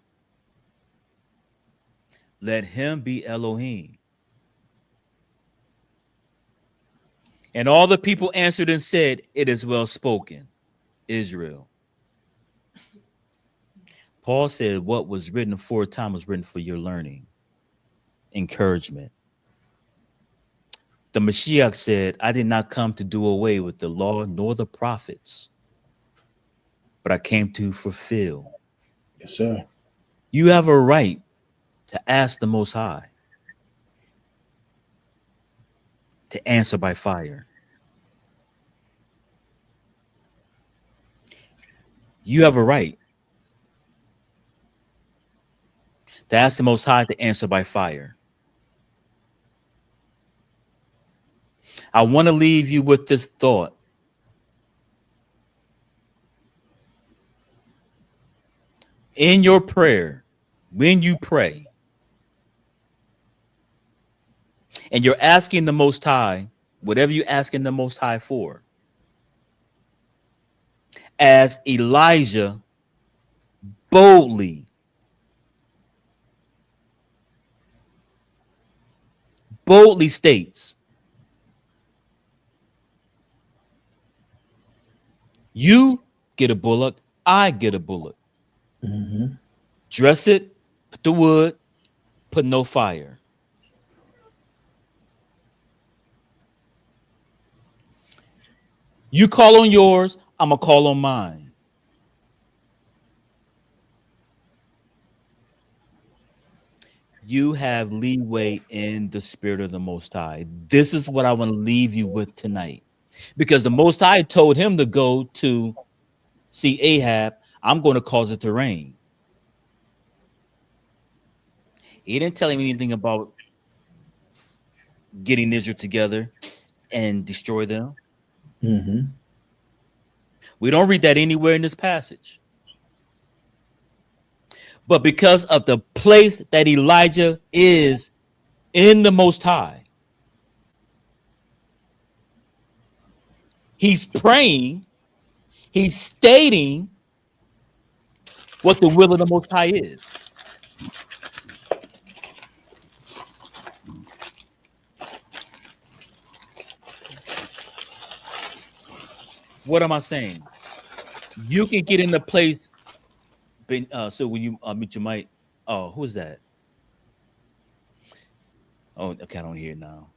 let him be Elohim. And all the people answered and said, it is well spoken, Israel. Paul said, what was written aforetime was written for your learning, encouragement. The Mashiach said, I did not come to do away with the law nor the prophets, but I came to fulfill. Yes, sir. You have a right to ask the Most High to answer by fire. You have a right to ask the Most High to answer by fire. I want to leave you with this thought. In your prayer, when you pray, and you're asking the Most High, whatever you're asking the Most High for, as Elijah boldly boldly states, you get a bullock, I get a bullock. Mm-hmm. Dress it, put the wood, put no fire. You call on yours, I'm going to call on mine. You have leeway in the spirit of the Most High. This is what I want to leave you with tonight. Because the Most High told him to go to see Ahab, I'm going to cause it to rain. He didn't tell him anything about getting Israel together and destroy them. Mm-hmm. We don't read that anywhere in this passage. But because of the place that Elijah is in the Most High, he's praying, he's stating what the will of the Most High is. What am I saying? You can get in the place. So when you meet your mic, oh, who's that? Oh, okay, I don't hear it now.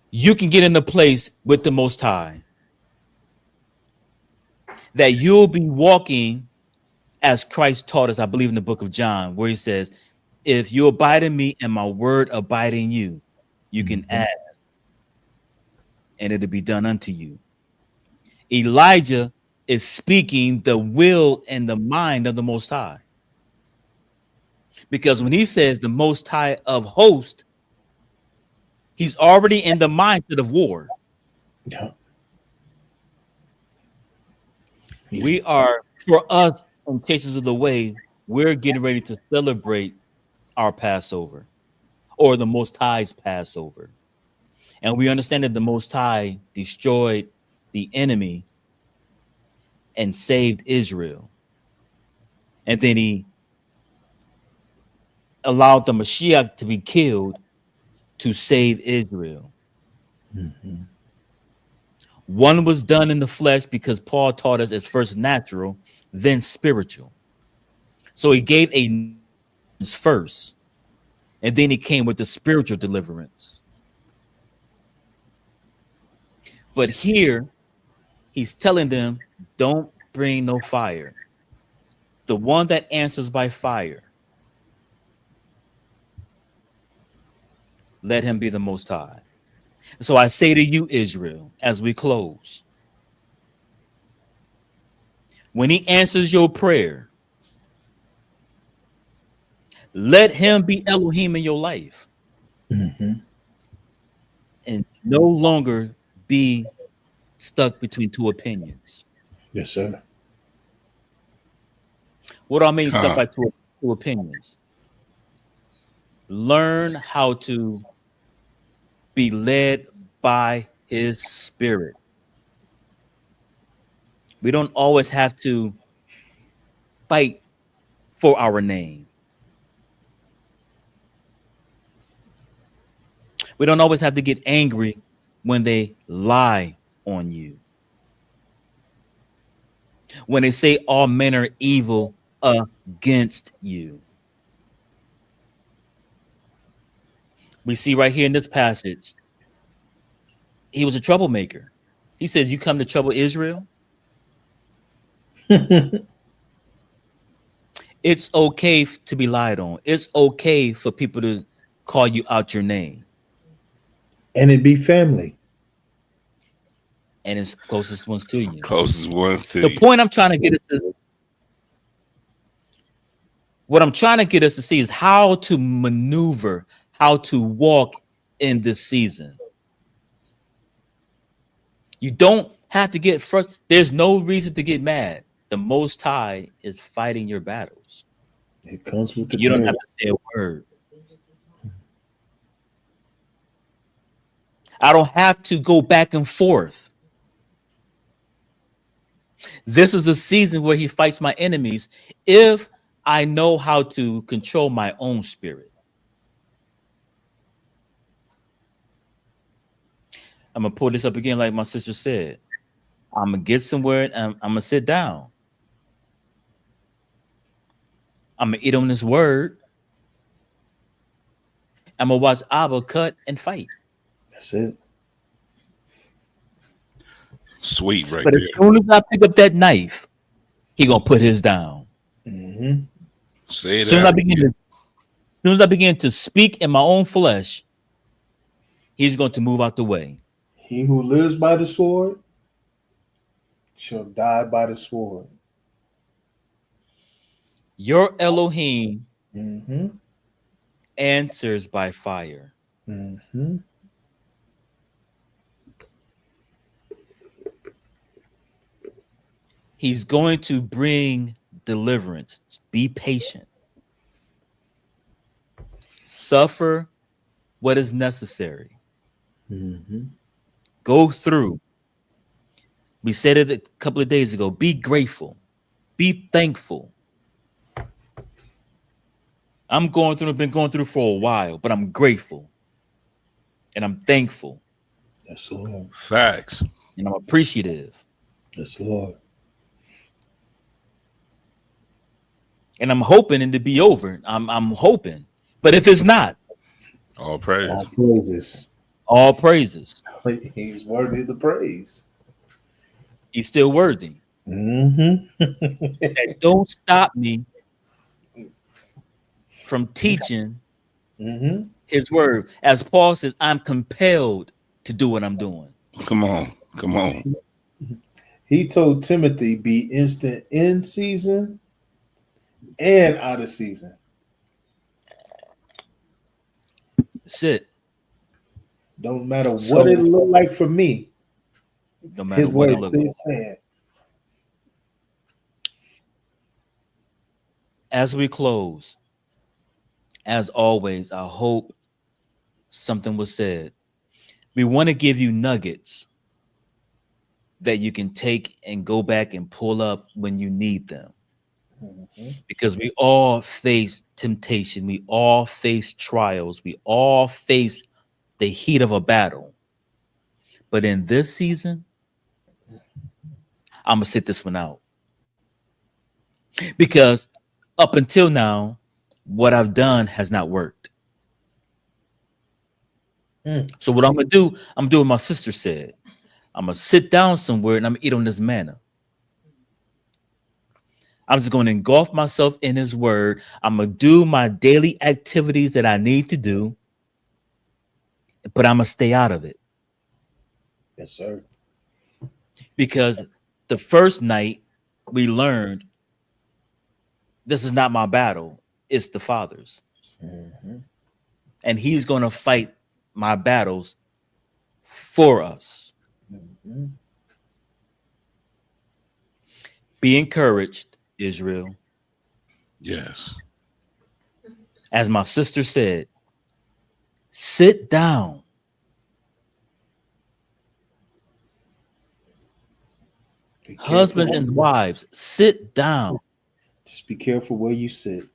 You can get in the place with the Most High that you'll be walking as Christ taught us, I believe in the book of John, where he says, if you abide in me and my word abide in you, you can Mm-hmm. ask and it'll be done unto you. Elijah is speaking the will and the mind of the Most High. Because when he says the Most High of hosts, he's already in the mindset of war. Yeah. He's We are, for us, in cases of the way, we're getting ready to celebrate our Passover or the Most High's Passover. And we understand that the Most High destroyed the enemy and saved Israel. And then he allowed the Mashiach to be killed to save Israel. mm-hmm. One was done in the flesh because Paul taught us as first natural, then spiritual. So he gave a first, and then he came with the spiritual deliverance. But here he's telling them, don't bring no fire. The one that answers by fire, let him be the Most High. So I say to you, Israel, as we close, when he answers your prayer, let him be Elohim in your life Mm-hmm. and no longer be stuck between two opinions. Yes, sir. What do I mean stuck Con. by two opinions? Learn how to be led by his spirit. We don't always have to fight for our name. We don't always have to get angry when they lie on you. When they say all men are evil against you. We see right here in this passage, he was a troublemaker. He says, you come to trouble Israel? It's okay to be lied on. It's okay for people to call you out your name. And it be family. And it's closest ones to you. Closest ones to The you. point I'm trying to get us to, what I'm trying to get us to see is how to maneuver, how to walk in this season. You don't have to get frustrated. There's no reason to get mad. The Most High is fighting your battles. It comes with the You don't have glory. to say a word. I don't have to go back and forth. This is a season where he fights my enemies if I know how to control my own spirit. I'm gonna pull this up again, like my sister said. I'm gonna get somewhere and I'm gonna sit down. I'm gonna eat on this word. I'm gonna watch Abba cut and fight. That's it. Sweet right But as there. soon as I pick up that knife, he gonna put his down. Mm-hmm. Say As soon as that I begin to, again. as soon as I begin to speak in my own flesh, he's going to move out the way. He who lives by the sword shall die by the sword. Your Elohim Mm-hmm. answers by fire. Mm-hmm. He's going to bring deliverance. Be patient. Suffer what is necessary. Mm-hmm. Go through. We said it a couple of days ago. Be grateful. Be thankful. I'm going through, I've been going through for a while, but I'm grateful and I'm thankful Yes, Lord. Facts. and I'm appreciative Yes, Lord. and I'm hoping it to be over. I'm hoping. But if it's not, All praise. All praises. all praises. He's worthy of the praise. He's still worthy. Mm-hmm. That don't stop me from teaching Mm-hmm. his word. As Paul says, I'm compelled to do what I'm doing. Come on. Come on. He told Timothy, be instant in season and out of season. That's it. Don't matter what it So look like for me. no matter His what it word looks like. still stand. As we close, as always, I hope something was said. We want to give you nuggets that you can take and go back and pull up when you need them. Mhm. Because we all face temptation, we all face trials, we all face the heat of a battle. But in this season, I'm gonna sit this one out because up until now, what I've done has not worked. Mm. So what I'm gonna do, I'm doing what my sister said. I'm gonna sit down somewhere and I'm gonna eat on this manna. I'm just gonna engulf myself in his word. I'm gonna do my daily activities that I need to do, but I'm gonna stay out of it. Yes, sir. Because the first night we learned this is not my battle, it's the Father's. Mm-hmm. And he's going to fight my battles for us. Mm-hmm. Be encouraged, Israel. Yes. As my sister said, sit down. Be careful. Husbands and wives, sit down. Just be careful where you sit.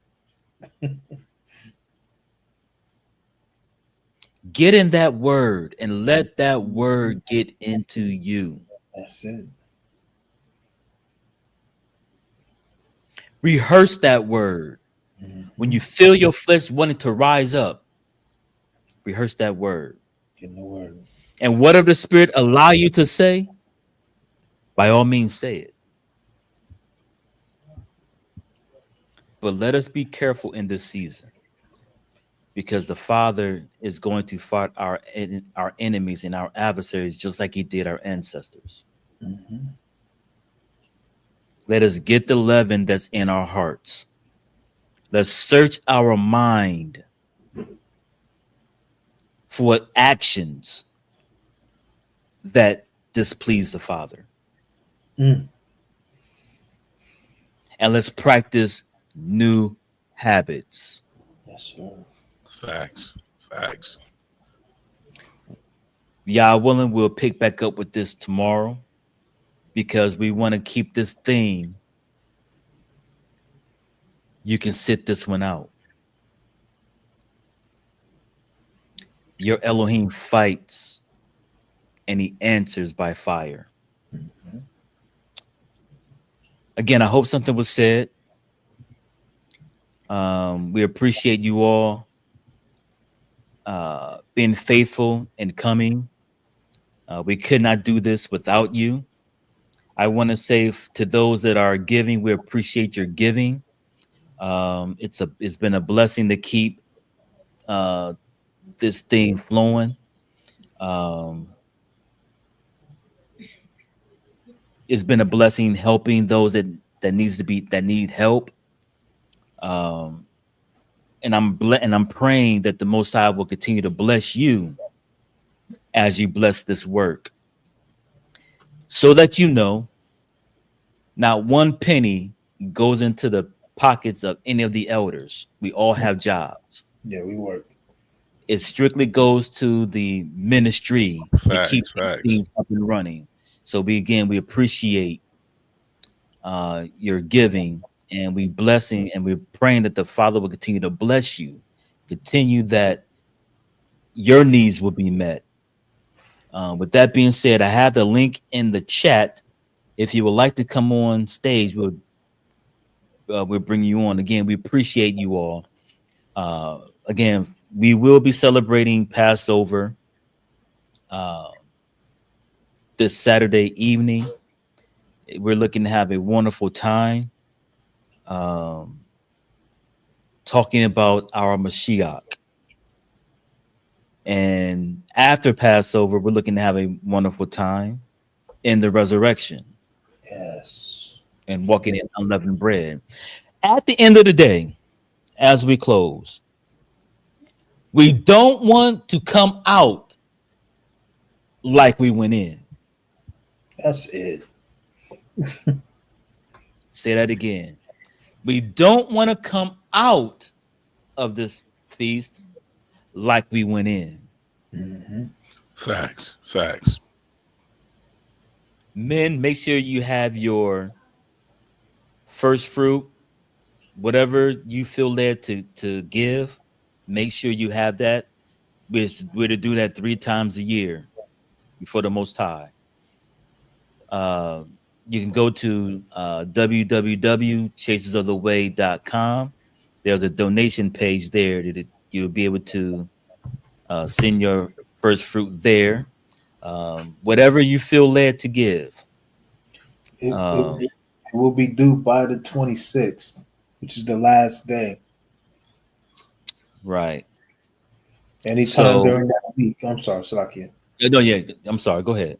Get in that word and let that word get into you. That's it. Rehearse that word. When Mm-hmm. you feel your flesh wanting to rise up, rehearse that word. Get in the word. And whatever the Spirit allow you to say, by all means say it. But let us be careful in this season because the Father is going to fight our enemies and our adversaries just like he did our ancestors. Mm-hmm. Let us get the leaven that's in our hearts. Let's search our mind for actions that displease the Father. Mm. And let's practice new habits. Yes, sir. Facts. Facts. Yah willing, we'll pick back up with this tomorrow because we want to keep this theme. You can sit this one out. Your Elohim fights and he answers by fire. Mhm. Again, I hope something was said. We appreciate you all being faithful and coming. We could not do this without you. I want to say to those that are giving, we appreciate your giving. It's been a blessing to keep uh, this thing flowing. Um, it's been a blessing helping those that need help. Um, and I'm praying that the Most High will continue to bless you as you bless this work, so that you know not one penny goes into the pockets of any of the elders. We all have jobs. Yeah, we work. It strictly goes to the ministry to keep Facts, these facts. things up and running. So we appreciate your giving, and we blessing, and we're praying that the Father will continue to bless you, continue that your needs will be met. With that being said, I have the link in the chat. If you would like to come on stage, we'll bring you on. Again, we appreciate you all. Again, we will be celebrating Passover uh, this Saturday evening. We're looking to have a wonderful time um, talking about our Mashiach. And after Passover, we're looking to have a wonderful time in the resurrection Yes. and walking in unleavened bread. At the end of the day, as we close, we don't want to come out like we went in. That's it. Say that again. We don't want to come out of this feast like we went in. Hmm. Facts, facts. Men, make sure you have your first fruit, whatever you feel led to give. Make sure you have that. We're to do that 3 times a year before the Most High. Uh, you can go to www.chasesoftheway.com. There's a donation page there that you'll be able to send your first fruit there. Whatever you feel led to give. It Um, will be due by the 26th, which is the last day. right. Anytime So, during that week. I'm sorry, Salakia. no, yeah, I'm sorry. Go ahead.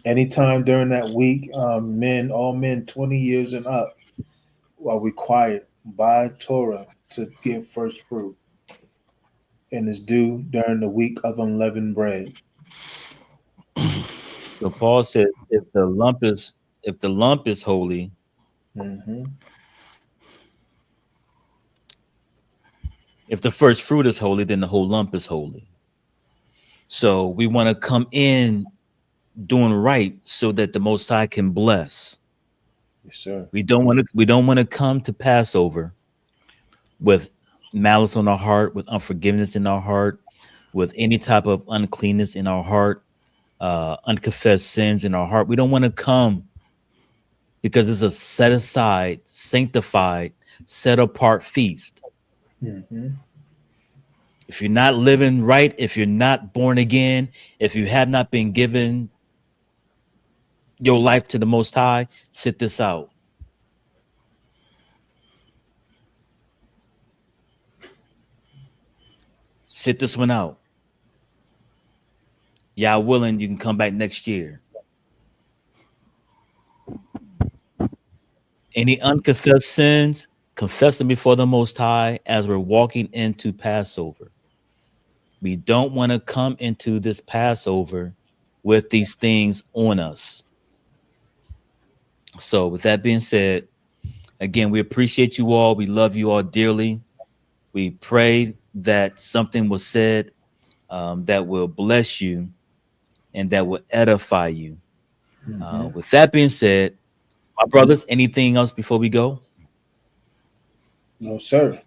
Anytime during that week, all men 20 years and up are required by Torah to give first fruit, and is due during the week of unleavened bread. So Paul said, if the lump is holy, Hmm. if the first fruit is holy, then the whole lump is holy. So we want to come in doing right so that the Most High can bless. Yes, sir. We don't want to come to Passover with malice on our heart, with unforgiveness in our heart, with any type of uncleanness in our heart, unconfessed sins in our heart. We don't want to come because it's a set aside, sanctified, set apart feast. Hmm. If you're not living right, if you're not born again, if you have not been given your life to the Most High, sit this out. Sit this one out. Y'all willing, you can come back next year. Any unconfessed sins, confess them before the Most High as we're walking into Passover. We don't want to come into this Passover with these things on us. So, with that being said, again, we appreciate you all. We love you all dearly. We pray that something was said that will bless you and that will edify you. Hmm. With that being said, my brothers, anything else before we go? No, sir.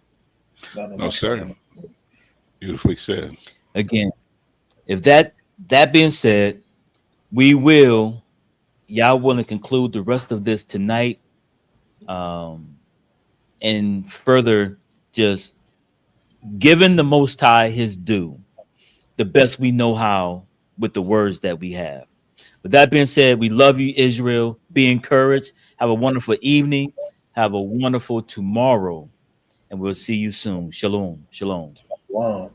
Not on No, my part. sir. Beautifully said. Again, if that being said, We will, y'all willing to conclude the rest of this tonight, um, and further just giving the Most High his due, the best we know how with the words that we have. With that being said, we love you, Israel. Be encouraged. Have a wonderful evening. Have a wonderful tomorrow. And we'll see you soon. Shalom. Shalom. Wow.